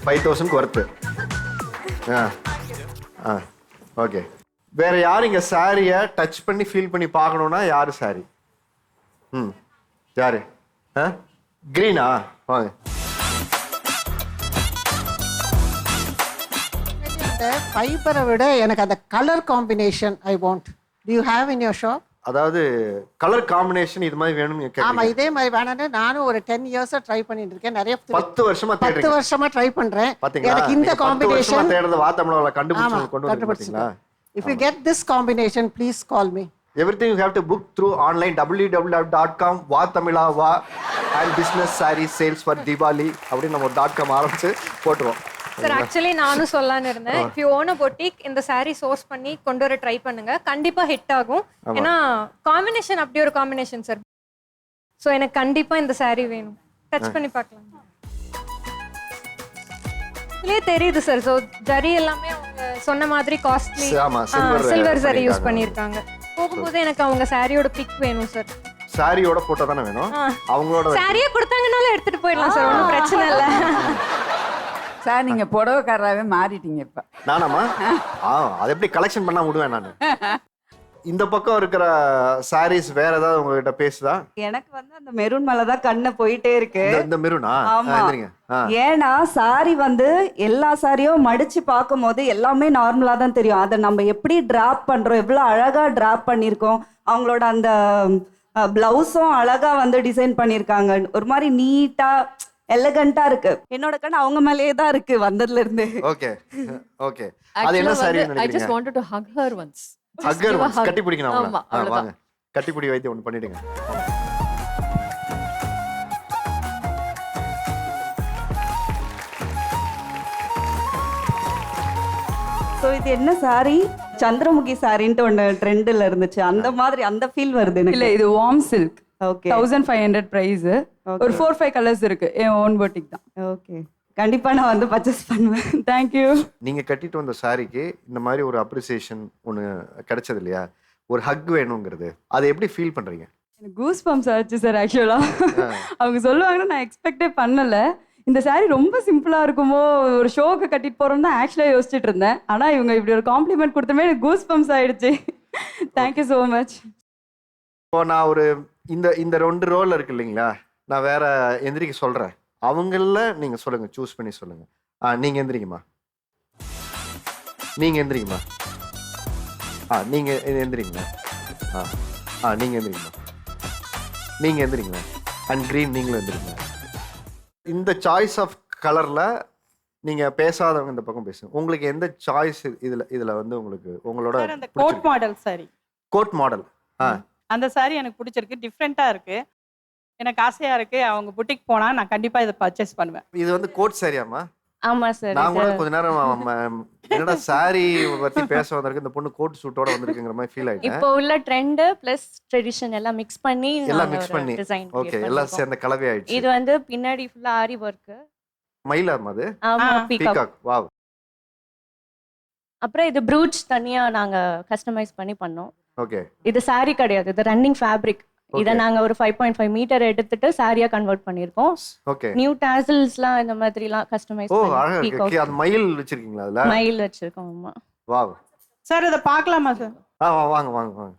5000 ஒர்த்து. ஓகே. வேற யார் இங்க சாரியை டச் பண்ணி ஃபீல் பண்ணி பார்க்கணும்னா யாரு சாரி? யாரு? கிரீனா? வாங்க. அந்த ஃபைபரை விட எனக்கு அந்த colour combination I want. To you have in your shop? அதாவது கலர் காம்பினேஷன் இது மாதிரி வேணும்னு கேக்குறீங்க? ஆமா, இதே மாதிரி வேணும்னு நானும் ஒரு 10 இயர்ஸா ட்ரை பண்ணிட்டு இருக்கேன். நிறைய 10 வருஷமா தேடுறீங்க. 10 வருஷமா ட்ரை பண்றேன். எனக்கு இந்த காம்பினேஷன் தேடுறது வாத்தம்ல கண்டுபிடிச்சு கொண்டு வந்துட்டீங்களா? If you get this combination, please call me. Everything you have to book through online www.com vaathamila and business sarees sales for Diwali அப்படி நம்ம ஒரு .com ஆரம்பிச்சு போட்டுருவோம். சார் ஆக்சுவலி நானும் சொல்லலான்னு இருந்தேன். If you own a boutique இந்த சாரி சோர்ஸ் பண்ணி கொண்டு வர ட்ரை பண்ணுங்க, கண்டிப்பா ஹிட் ஆகும். ஏன்னா காம்பினேஷன் அப்படி ஒரு காம்பினேஷன் சார். ஸோ எனக்கு கண்டிப்பா இந்த சாரி வேணும். டச் பண்ணி பார்க்கலாம். இதுலயே தெரியுது சார். ஸோ ஜரி எல்லாமே அவங்க சொன்ன மாதிரி காஸ்ட்லி சில்வர் ஜரி யூஸ் பண்ணியிருக்காங்க. போகும்போது எனக்கு அவங்க சாரியோட பிக் வேணும் சார். சாரியோட போட்டோ தானே வேணும்? அவங்களோட சாரியே கொடுத்தாங்கனால எடுத்துட்டு போயிடலாம் சார், ஒன்றும் பிரச்சனை இல்லை. சார் நீங்க புடவைக்காரராகவே மாறிட்டீங்க இப்ப. நானாமா? அது எப்படி கலெக்ஷன் பண்ணா விடுவேன் நான். இந்த பக்கம் இருக்கிற சாரீஸ் வேற ஏதாவது உங்ககிட்ட பேசுதா? எனக்கு வந்து அந்த மெரூன் மேல தான் கண்ணு போயிட்டே இருக்கு. இந்த மெரூனா? ஆமா. எந்திரிங்க. ஏன்னா சாரி வந்து எல்லா சாரியும் மடிச்சு பார்க்கும்போது எல்லாமே நார்மலா தான் தெரியும். அதை நம்ம எப்படி டிராப் பண்றோம், எவ்வளவு அழகா டிராப் பண்ணியிருக்கோம். அவங்களோட அந்த பிளவுஸும் அழகா வந்து டிசைன் பண்ணியிருக்காங்க. ஒரு மாதிரி நீட்டா எலகண்டா இருக்கு. என்னோட கண்ணு அவங்க மேலேயே தான் இருக்கு வந்ததுல இருந்து. Okay okay. அது என்ன சாரி நினைக்கிறீங்க? I just wanted to hug her once. Hug her once. கட்டி பிடிக்கணும் ஆமா, அவங்கள. அவ்வளவுதான். வாங்க. கட்டி பிடி வைத்தியம் ஒன்று பண்ணிடுங்க. ஸோ இது என்ன சாரி? சந்திரமுகி சாரின்ட்டு ஒன்று ட்ரெண்டில் இருந்துச்சு. அந்த மாதிரி அந்த ஃபீல் வருது எனக்கு. இல்ல இது வார்ம் சில்க். ஓகே. 1500 பிரைஸ். ஒரு 4-5 கலர்ஸ் இருக்கு. என் ஓன் பொட்டிக் தான். ஓகே. கண்டிப்பா நான் வந்து பர்ச்சேஸ் பண்ணுவேன். தேங்க்யூ. நீங்க கட்டிட்டு வந்த சாரிக்கு இந்த மாதிரி ஒரு அப்ரிசியேஷன் ஒன்று கிடைச்சது இல்லையா? ஒரு ஹக் வேணுங்கிறது அதை எப்படி ஃபீல் பண்றீங்க? எனக்கு கூஸ் பம்ப்ஸ் ஆச்சு சார். ஆக்சுவலா அவங்க சொல்லுவாங்கன்னு நான் எக்ஸ்பெக்டே பண்ணல. இந்த சாரி ரொம்ப சிம்பிளா இருக்குமோ, ஒரு ஷோக்கு கட்டிட்டு போறோம்னு தான் ஆக்சுவலா யோசிச்சுட்டு இருந்தேன். ஆனா இவங்க இப்படி ஒரு காம்ப்ளிமெண்ட் கொடுத்தமே எனக்கு கூஸ் பம்ப்ஸ் ஆயிடுச்சு. Thank you so much. இப்போ நான் ஒரு இந்த 2 ரோல் இருக்கு இல்லைங்களா, நான் வேற எந்திரிக்க சொல்றேன். அவங்கள நீங்க சொல்லுங்க, சூஸ் பண்ணி சொல்லுங்க. நீங்க எந்திரிங்கம்மா. நீங்க எந்திரிங்கம்மா. நீங்க எந்திரிங்கம்மா. நீங்க எந்திரிங்கம்மா. நீங்க எந்திரிங்கம்மா. அண்ட் கிரீன் நீங்களும் எந்திரிங்க. இந்த சாய்ஸ் ஆஃப் கலர்ல நீங்க பேசாதவங்க இந்த பக்கம் பேசுங்க. உங்களுக்கு எந்த சாய்ஸ் இதுல வந்து உங்களுக்கு உங்களோட அந்த code model sorry? Code model. அந்த சாரி எனக்கு பிடிச்சிருக்கு. டிஃப்ரெண்டா இருக்கு. எனக்கு ஆசையா இருக்கு. அவங்க புட்டிக் போனா நான் கண்டிப்பா இதை பர்ச்சேஸ் பண்ணுவேன். இது வந்து கோட் சாரியாமா? ஆமா சார். நான் கூட கொஞ்ச நேரம் என்னடா சாரி பத்தி பேச வந்திருக்கு, இந்த பொண்ணு கோட் சூட்டோட வந்திருக்குங்கிற மாதிரி ஃபீல் ஆயிட்டேன். இப்போ உள்ள ட்ரெண்ட் பிளஸ் ட்ரெடிஷன் எல்லாம் மிக்ஸ் பண்ணி டிசைன். ஓகே, எல்லாம் சேர்ந்த கலவை ஆயிடுச்சு. இது வந்து பின்னாடி ஃபுல்லா ஆரி வர்க். மயிலாமா அது? ஆமா, பீகாக். வாவ். அப்புறம் இது ப்ரூச் தனியா நாங்க கஸ்டமைஸ் பண்ணி பண்ணோம். ஓகே. இது சாரி கிடையாது, இது ரன்னிங் ஃபேப்ரிக். இத நாங்க ஒரு 5.5 மீட்டர் எடுத்துட்டு சாரியா கன்வர்ட் பண்ணிருக்கோம். ஓகே. நியூ டாசல்ஸ்லாம் இந்த மாதிரிலாம் கஸ்டமைஸ் பண்ணி. ஓ, அழகா இருக்கு. அது மயில் வச்சிருக்கீங்களா அதுல? மயில் வச்சிருக்கோம். ஆமா. வாவ். சார் இத பார்க்கலாமா சார்? வாங்க வாங்க வாங்க.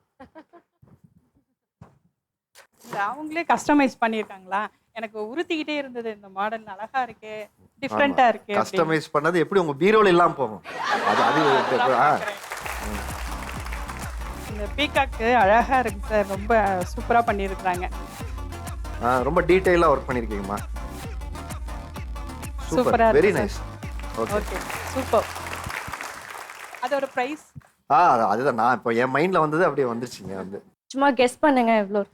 அவங்களே கஸ்டமைஸ் பண்ணிருக்காங்களா? எனக்கு உறுத்திக்கிட்டே இருந்தது இந்த மாடல் அழகா இருக்கு, டிஃபரெண்டா இருக்கு. கஸ்டமைஸ் பண்ணது எப்படி உங்க பீரோல எல்லாம் போகும். இந்த பீகாக் அழகா இருக்கு சார். ரொம்ப சூப்பரா பண்ணிருக்காங்க. ரொம்ப டீடைலா வர்க் பண்ணிருக்கீங்கம்மா. சூப்பரா வெரி நைஸ். Okay, super. அதோட பிரைஸ்? அதுதான் நான் இப்போ என் மைண்ட்ல வந்தது அப்படியே வந்துருச்சுங்க. வந்து சும்மா கெஸ் பண்ணுங்க எவ்வளவு.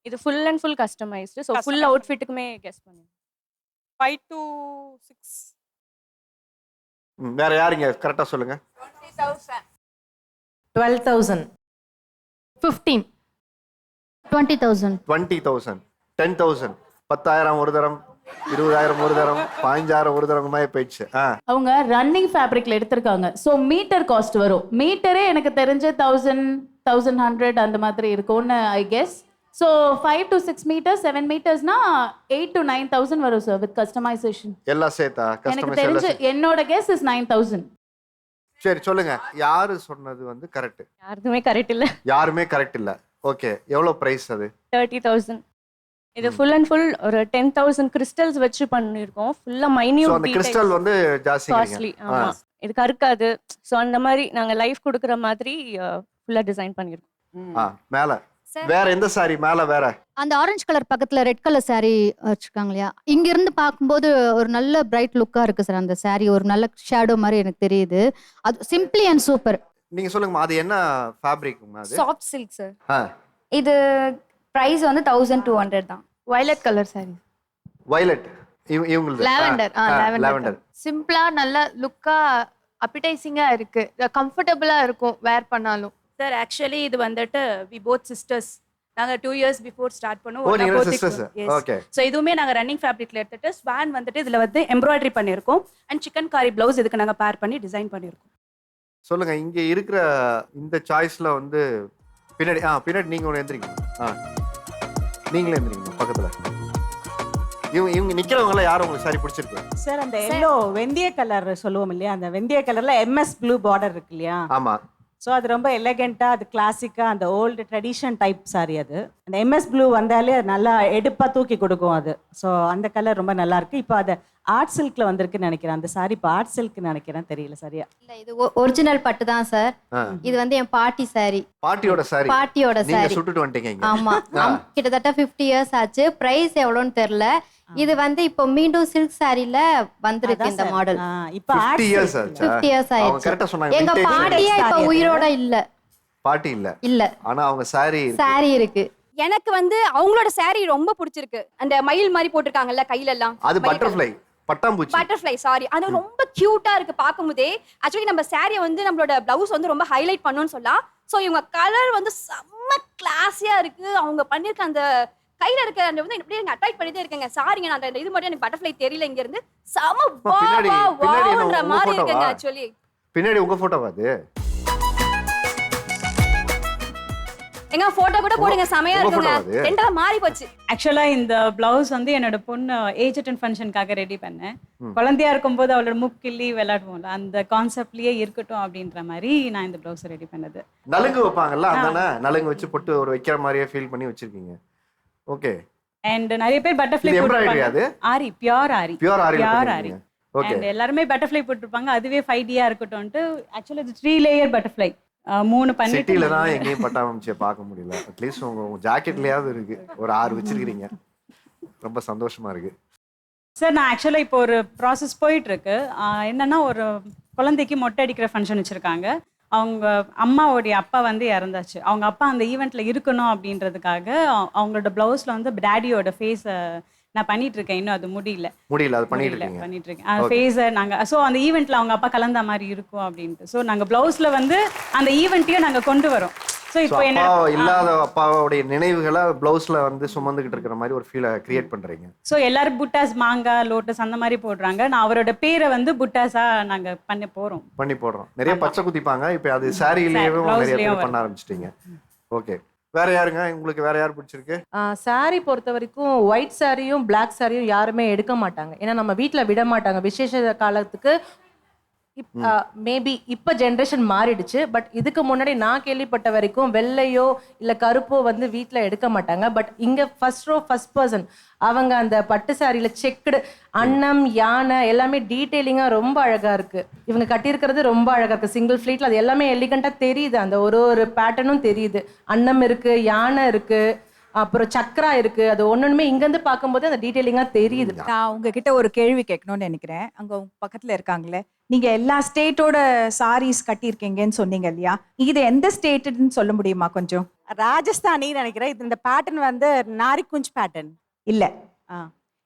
இது full and full customised. So full அவுட்ஃபிட்டுக்குமே கெஸ் பண்ணுங்க. 5 to 6. வேற யாருங்க கரெக்ட்டா சொல்லுங்க. 20,000. 12,000. 15. 20,000. 20,000. 10,000. 10,000 ஒரு தரம், 20,000 ஒரு தரம், 15,000 ஒரு தரம் மாதிரி போயிடுச்சு. அவங்க ரன்னிங் ஃபேப்ரிக்ல எடுத்திருக்காங்க. ஸோ மீட்டர் காஸ்ட் வரும். மீட்டரே எனக்கு தெரிஞ்ச 1000, 1100 அந்த மாதிரி இருக்கும்னு I guess. So 5 to 6 meters, 7 metersனா 8 to 9,000 வரும் சார் வித் கஸ்டமைசேஷன். எல்லாம் சேர்த்தா எனக்கு தெரிஞ்சு என்னோட கெஸ் இஸ் 9,000. சரி சொல்லுங்க, யாரு சொன்னது வந்து கரெக்ட்? யாருமே கரெக்ட் இல்ல. யாருமே கரெக்ட் இல்ல. ஓகே, எவ்வளவு பிரைஸ் அது? 30,000. இது ஃபுல் அண்ட் ஃபுல் ஒரு 10,000 கிறிஸ்டல்ஸ் வச்சு பண்ணிருக்கோம். ஃபுல்லா மைன்யூட். சோ அந்த கிறிஸ்டல் வந்து காஸ்ட்லி. ஆமா, இது கருக்காது. சோ அந்த மாதிரி நாங்க லைஃப் கொடுக்குற மாதிரி ஃபுல்லா டிசைன் பண்ணிருக்கோம். மேல வேற எந்த சாரி? மேல வேற அந்த ஆரஞ்சு கலர் பக்கத்துல ரெட் கலர் saree வச்சிருக்காங்க இல்லையா, இங்க இருந்து பார்க்கும்போது ஒரு நல்ல பிரைட் லுக்கா இருக்கு சார் அந்த saree. ஒரு நல்ல ஷேடோ மாதிரி எனக்கு தெரியுது. அது சிம்பிளி அண்ட் சூப்பர். நீங்க சொல்லுங்கமா, அது என்ன ஃபேப்ரிக்மா? அது சாஃப்ட் சில்க் சார். இது பிரைஸ் வந்து 1200 தான். Violet colour saree. வயலட் இவங்களுக்கு லாவெண்டர். லாவெண்டர் சிம்பிளா நல்ல லுக்கா அப்பிடைசிங்கா இருக்கு. கம்ஃபர்ட்டபிளா இருக்கும் வேர் பண்ணாலும். சார் ஆக்சுவலி இது வந்துட்டு வி போத் சிஸ்டர்ஸ். நாங்க 2 years பிஃபோர் ஸ்டார்ட் பண்ணோம். ஓகே. ஸோ இதுவுமே நாங்க ரன்னிங் ஃபேப்ரிக்ல எடுத்துட்டு ஸ்வான் வந்துட்டு இதுல வந்து எம்ப்ராய்டரி பண்ணியிருக்கோம். அண்ட் சிக்கன் காரி பிளவுஸ் இதுக்கு நாங்க பேர் பண்ணி டிசைன் பண்ணியிருக்கோம். சொல்லுங்க, இங்க இருக்கிற இந்த சாய்ஸ்ல வந்து பின்னாடி பின்னாடி நீங்க ஒன்று எந்திரிங்க. நீங்களே எந்திரிங்க பக்கத்துல. இவங்க நிக்கிறவங்க யாரும் உங்களுக்கு சாரி பிடிச்சிருக்கு? சார் அந்த எல்லோ வெந்தய கலர் சொல்லுவோம் இல்லையா, அந்த வெந்தய கலர்ல MS ப்ளூ பார்டர் இருக்கு இல்லையா? ஆமா. ஸோ அது ரொம்ப எலகெண்ட்டாக, அது கிளாசிக்காக, அந்த ஓல்டு ட்ரெடிஷன் டைப் சாரி அது. அந்த எம்எஸ் ப்ளூ வந்தாலே அது நல்லா எடுப்பாக தூக்கி கொடுக்கும் அது. ஸோ அந்த கலர் ரொம்ப நல்லா இருக்கு. இப்போ அது ஆர்ட் சில்க்ல வந்திருக்குன்னு நினைக்கிறேன். அந்த சாரி இப்போ ஆர்ட் சில்க்னு நினைக்கிறேன், தெரியல சரியா. இல்ல இது ஒரிஜினல் பட்டு தான் சார். இது வந்து என் பாட்டி சாரி. பாட்டியோட சாரி. பாட்டியோட நீங்க சாரி. சுட்டுட்டு வந்துட்டீங்க இங்க. ஆமா. கிட்டத்தட்ட 50 இயர்ஸ் ஆச்சு. பிரைஸ் எவ்வளோன்னு தெரியல. இது வந்து இப்போ மீண்டும் சில்க் சாரில வந்திருக்கு இந்த மாடல். இப்போ 50 இயர்ஸ் ஆச்சா? 50 இயர்ஸ் அவங்க ஆயிடுச்சு. கரெக்ட்டா சொன்னாங்க. எங்க பாட்டியே இப்ப உயிரோட இல்ல. பாட்டி இல்ல. இல்ல. ஆனா அவங்க சாரி சாரி இருக்கு. எனக்கு வந்து அவங்களோட saree ரொம்ப பிடிச்சிருக்கு. அந்த மயில் மாதிரி போட்டிருக்காங்கல்ல கையில எல்லாம். அது பட்டர்ஃப்ளை, பட்டாம்பூச்சி. Butterfly sorry. அது ரொம்ப கியூட்டா இருக்கு பாக்கும்போதே. ஆக்சுவலி நம்ம saree வந்து நம்மளோட பிளவுஸ் வந்து ரொம்ப ஹைலைட் பண்ணுன்னு சொல்லலாம். சோ இவங்க கலர் வந்து செம்ம கிளாஸியா இருக்கு. அவங்க பண்ணிருக்க அந்த கையில இருக்க அந்த வந்து அப்படியே அட்ராக்ட் பண்ணிட்டே இருக்கேங்க. சாரிங்க, நான் அந்த இது மட்டும் எனக்கு பட்டர்ஃப்ளை தெரியல இங்க இருந்து. செம வா வா வான்ற மாதிரி இருக்குங்க ஆக்சுவலி. பின்னாடி உங்க போட்டோவா அது? எங்க போட்டோ கூட போடுங்க, செமையா இருக்குங்க. ரெண்டா மாறி போச்சு. ஆக்சுவலா இந்த பிளவுஸ் வந்து என்னோட பொண்ணு ஏஜ் அட்டன் ஃபங்க்ஷனுக்காக ரெடி பண்ணேன். குழந்தையா இருக்கும்போது அவளோட முக்கிள்ளி விளையாடுவோம்ல, அந்த கான்செப்ட்லயே இருக்கட்டும் அப்படின்ற மாதிரி நான் இந்த பிளவுஸ் ரெடி பண்ணது. நலுங்கு வைப்பாங்கல்ல, அதானே? நலுங்கு வச்சு போட்டு ஒரு வைக்கிற மாதிரியே ஃபீல் பண்ணி வச்சிருக்கீங்க. ஓகே. அண்ட் நிறைய பேர் பட்டர்ஃப்ளை எம்ப்ராய்டரி அது? Aari, pure aari. Pure aari. Pure aari. Okay. And எல்லாரும் பட்டர்ஃப்ளை போட்டுருப்பாங்க. அதுவே 5Dயா இருக்கட்டும்ட்டு ஆக்சுவலி இது 3 லேயர் பட்டர்ஃப்ளை. 3 பண்ணிட்டு சிட்டில தான் எங்கேயும் பட்டாம்பூச்சியை பார்க்க முடியல. அட்லீஸ்ட் உங்க ஜாக்கெட்லயாவது இருக்கு. ஒரு 6 வச்சிருக்கீங்க. ரொம்ப சந்தோஷமா இருக்கு. சார், நான் ஆக்சுவலா இப்போ ஒரு ப்ராசஸ் போயிட்டு இருக்கு. என்னன்னா, ஒரு குழந்தைக்கு மொட்டை அடிக்கிற ஃபங்க்ஷன் வச்சிருக்காங்க. அவங்க அம்மாவோடைய அப்பா வந்து இறந்தாச்சு. அவங்க அப்பா அந்த ஈவெண்ட்ல இருக்கணும் அப்படின்றதுக்காக அவங்களோட பிளவுஸ்ல வந்து டேடியோட ஃபேஸ நான் பண்ணிட்டு இருக்கேன். இன்னும் அது முடியல. அது பண்ணிட்டு இருக்கேன். அந்த ஃபேஸ நாங்க சோ அந்த ஈவெண்ட்ல அவங்க அப்பா கலந்த மாதிரி இருக்கும் அப்படின்ட்டு. சோ நாங்க பிளவுஸ்ல வந்து அந்த ஈவெண்ட்டையும் நாங்க கொண்டு வரோம். சோ இப்போ என்ன இல்லாத அப்பாவோட நினைவுகளை பிளவுஸ்ல வந்து சுமந்துகிட்டு இருக்கிற மாதிரி ஒரு ஃபீலை கிரியேட் பண்றீங்க. சோ எல்லாரும் புட்டாஸ், மாங்கா, லோட்டஸ் அந்த மாதிரி போடுறாங்க. நான் அவரோட பேரை வந்து புட்டாஸா நாங்க பண்ணி போடுறோம். நிறைய பச்சை குத்திப்பாங்க. இப்போ அது சாரியிலேயே நிறைய பேர் பண்ண ஆரம்பிச்சிட்டீங்க. ஓகே. வேற யாருங்க உங்களுக்கு வேற யார் பிடிச்சிருக்கு? சாரி பொறுத்த வரைக்கும் ஒயிட் சாரியும் பிளாக் சாரியும் யாருமே எடுக்க மாட்டாங்க. ஏன்னா நம்ம வீட்டில் விட மாட்டாங்க. விசேஷ காலத்துக்கு மேபி இப்போ ஜென்ரேஷன் மாறிடுச்சு. பட் இதுக்கு முன்னாடி நான் கேள்விப்பட்ட வரைக்கும் வெள்ளையோ இல்லை கருப்போ வந்து வீட்டில் எடுக்க மாட்டாங்க. பட் இங்கே ஃபர்ஸ்ட் பர்சன் அவங்க அந்த பட்டு சாரியில் செக்குடு அன்னம், யானை எல்லாமே டீட்டெயிலிங்காக ரொம்ப அழகாக இருக்குது. இவங்க கட்டியிருக்கிறது ரொம்ப அழகாக இருக்குது. சிங்கிள் ஃப்ளீட்டில் அது எல்லாமே எலிகண்ட்டாக தெரியுது. அந்த ஒரு பேட்டர்னும் தெரியுது. அன்னம் இருக்குது, யானை இருக்குது, அப்புறம் சக்கரா இருக்கு. அது ஒண்ணுமே இங்கேருந்து பார்க்கும்போது அந்த டீட்டெயிலிங்காக தெரியுது. நான் உங்ககிட்ட ஒரு கேள்வி கேட்கணும்னு நினைக்கிறேன். அங்கே பக்கத்தில் இருக்காங்களே, நீங்க எல்லா ஸ்டேட்டோட சாரீஸ் கட்டியிருக்கீங்கன்னு சொன்னீங்க இல்லையா? இது எந்த ஸ்டேட்டுன்னு சொல்ல முடியுமா கொஞ்சம்? ராஜஸ்தானி நினைக்கிறேன். இது இந்த பேட்டர்ன் வந்து நாரிக்குஞ்ச் பேட்டர்ன் இல்ல.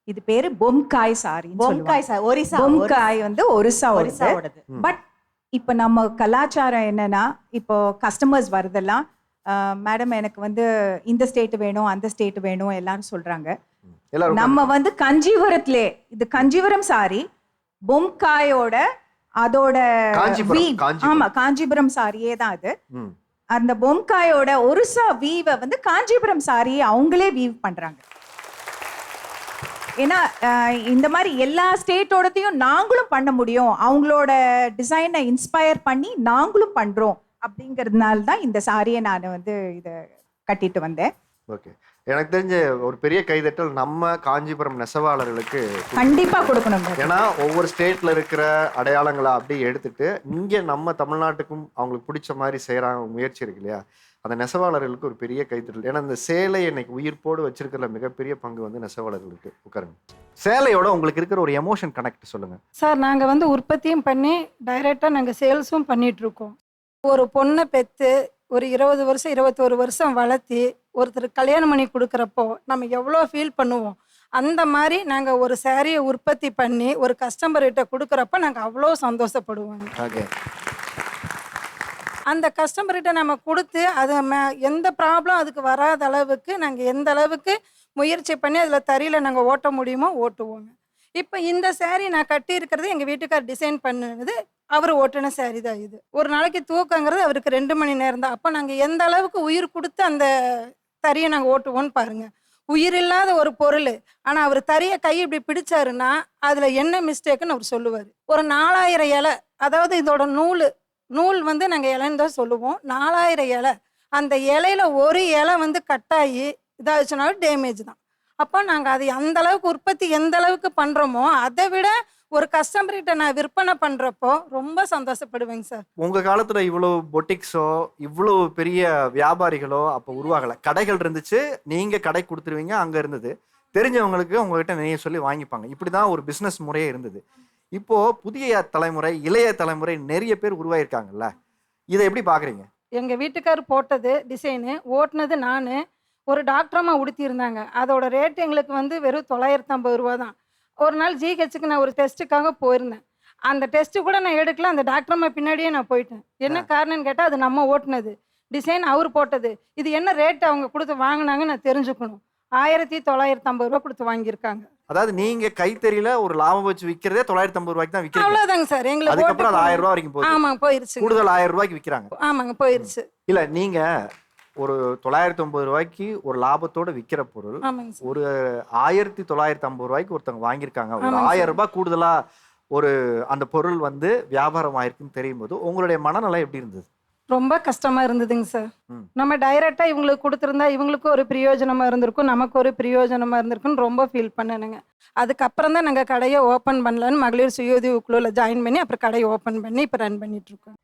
இது பேரு பொம்காய் சாரி. பொம்காய் சாரி ஒரிசா. பொம்காய் வந்து ஒரிசாவோடது. பட் இப்போ நம்ம கலாச்சாரம் என்னன்னா, இப்போ கஸ்டமர்ஸ் வரதெல்லாம் மேடம் எனக்கு வந்து இந்த ஸ்டேட் வேணும், அந்த ஸ்டேட் வேணும் எல்லாரும் சொல்றாங்க. நம்ம வந்து கஞ்சிவரத்திலே, இது கஞ்சிவரம் சாரி பொம்காயோட அதோட ஆமா காஞ்சிபுரம் சாரியே தான் அது. அந்த பொம்காயோட ஒரிசா வீவை வந்து காஞ்சிபுரம் சாரியை அவங்களே வீவ் பண்றாங்க. ஏன்னா இந்த மாதிரி எல்லா ஸ்டேட்டோடத்தையும் நாங்களும் பண்ண முடியும், அவங்களோட டிசைனை இன்ஸ்பயர் பண்ணி நாங்களும் பண்றோம் அப்படிங்கிறதுனால தான் இந்த சாரியை நான் வந்து இதை கட்டிட்டு வந்தேன். ஓகே. எனக்கு தெரிஞ்ச ஒரு பெரிய கைதட்டல் நம்ம காஞ்சிபுரம் நெசவாளர்களுக்கு கண்டிப்பா கொடுக்கணும். ஏன்னா ஒவ்வொரு ஸ்டேட்ல இருக்கிற அடையாளங்களை அப்படியே எடுத்துட்டு இங்க நம்ம தமிழ்நாட்டுக்கும் அவங்களுக்கு பிடிச்ச மாதிரி செய்யறாங்க முயற்சி இருக்கு இல்லையா, அந்த நெசவாளர்களுக்கு ஒரு பெரிய கைத்தட்டல். ஏன்னா இந்த சேலை இன்னைக்கு உயிர்ப்போடு வச்சிருக்கிற மிகப்பெரிய பங்கு வந்து நெசவாளர்களுக்கு. உட்காருங்க. சேலையோட உங்களுக்கு இருக்கிற ஒரு எமோஷன் கனெக்ட் சொல்லுங்க சார். நாங்க வந்து உற்பத்தியும் பண்ணி டைரக்டா நாங்க சேல்ஸும் பண்ணிட்டு இருக்கோம். ஒரு பொண்ணை பெற்று ஒரு 20 வருஷம் 21 வருஷம் வளர்த்தி ஒருத்தர் கல்யாணம் பண்ணி கொடுக்குறப்போ நம்ம எவ்வளோ ஃபீல் பண்ணுவோம். அந்த மாதிரி நாங்கள் ஒரு சாரியை உற்பத்தி பண்ணி ஒரு கஸ்டமர்கிட்ட கொடுக்குறப்ப நாங்கள் அவ்வளோ சந்தோஷப்படுவோம். அந்த கஸ்டமர்கிட்ட நம்ம கொடுத்து அது எந்த ப்ராப்ளம் அதுக்கு வராத அளவுக்கு நாங்கள் எந்த அளவுக்கு முயற்சி பண்ணி அதில் தறியில் நாங்கள் ஓட்ட முடியுமோ ஓட்டுவோங்க. இப்போ இந்த சாரீ நான் கட்டி இருக்கிறது எங்கள் வீட்டுக்கார் டிசைன் பண்ணுது, அவர் ஓட்டின சாரீ தான் இது. ஒரு நாளைக்கு தூக்கங்கிறது அவருக்கு 2 மணி நேரம் தான். அப்போ நாங்கள் எந்த அளவுக்கு உயிர் கொடுத்து அந்த தறியை நாங்கள் ஓட்டுவோன்னு பாருங்க. உயிர் இல்லாத ஒரு பொருள், ஆனால் அவர் தறியை கை இப்படி பிடிச்சாருன்னா அதில் என்ன மிஸ்டேக்குன்னு அவர் சொல்லுவார். ஒரு 4000 இலை, அதாவது இதோட நூல் நூல் வந்து நாங்கள் இலைன்னு தான் சொல்லுவோம். 4000 இலை. அந்த இலையில ஒரு இலை வந்து கட்டாகி இதாச்சுனாலும் டேமேஜ் தான். அப்போ நாங்கள் அது அந்த அளவுக்கு உற்பத்தி எந்த அளவுக்கு பண்ணுறோமோ அதை விட ஒரு கஸ்டமர்கிட்ட நான் விற்பனை பண்ணுறப்போ ரொம்ப சந்தோஷப்படுவேங்க சார். உங்க காலத்துல இவ்வளவு பொட்டிக்ஸோ இவ்வளவு பெரிய வியாபாரிகளோ அப்போ உருவாகலை. கடைகள் இருந்துச்சு, நீங்க கடை கொடுத்துருவீங்க, அங்க இருந்தது, தெரிஞ்சவங்களுக்கு உங்ககிட்ட நிறைய சொல்லி வாங்கிப்பாங்க. இப்படிதான் ஒரு பிசினஸ் முறையே இருந்தது. இப்போ புதிய தலைமுறை, இளைய தலைமுறை நிறைய பேர் உருவாயிருக்காங்கல்ல, இதை எப்படி பாக்குறீங்க? எங்கள் வீட்டுக்கார் போட்டது டிசைனு, ஓட்டுனது நான். ஒரு டாக்டரம்மா உடுத்தியிருந்தாங்க. அதோட ரேட் எங்களுக்கு வந்து வெறும் 950 ரூபா தான். ஒரு நாள் ஜிஹெச்சுக்கு நான் ஒரு டெஸ்ட்டுக்காக போயிருந்தேன். அந்த டெஸ்ட்டு கூட நான் எடுக்கல, அந்த டாக்டரம்மா பின்னாடியே நான் போயிட்டேன். என்ன காரணம்னு கேட்டால் அது நம்ம ஓட்டுனது டிசைன், அவர் போட்டது. இது என்ன ரேட் அவங்க கொடுத்து வாங்கினாங்க நான் தெரிஞ்சுக்கணும். 1950 ரூபா கொடுத்து வாங்கியிருக்காங்க. அதாவது நீங்க கைத்தறியில ஒரு லாபம் வச்சு விற்கிறதே 950 ரூபாய்க்கு தான் விற்கிறீங்க. அவ்வளோதாங்க சார். எங்களுக்கு அதுக்கப்புறம் அது 1000 ரூபாய் வரைக்கும் போகுது. ஆமாங்க, போயிருச்சு. கூடுதல் 1000 ரூபாய்க்கு விற்கிறாங்க. ஆமாங்க, போயிருச்சு. இல்ல நீங்க ஒரு 950 ரூபாய்க்கு ஒரு லாபத்தோட விற்கிற பொருள் ஆமாங்க சார். ஒரு 1950 ரூபாய்க்கு ஒருத்தவங்க வாங்கியிருக்காங்க. ஒரு ஆமாங்க 1000 சார். ரூபாய் கூடுதலா ஒரு அந்த பொருள் வந்து வியாபாரம் ஆயிருக்குன்னு தெரியும் போது உங்களுடைய மனநிலை எப்படி இருந்தது? ரொம்ப கஷ்டமா இருந்ததுங்க சார். நம்ம டைரக்டா இவங்களுக்கு கொடுத்துருந்தா இவங்களுக்கு ஒரு பிரயோஜனமா இருந்திருக்கும், நமக்கு ஒரு பிரயோஜனமா இருந்திருக்குன்னு ரொம்ப ஃபீல் பண்ணனுங்க. அதுக்கப்புறம் தான் நாங்கள் கடையை ஓப்பன் பண்ணலான்னு மகளிர் சுய உதவி குழுவில் ஜாயின் பண்ணி அப்புறம் கடையை ஓப்பன் பண்ணி இப்போ ரன் பண்ணிட்டு இருக்கோம்.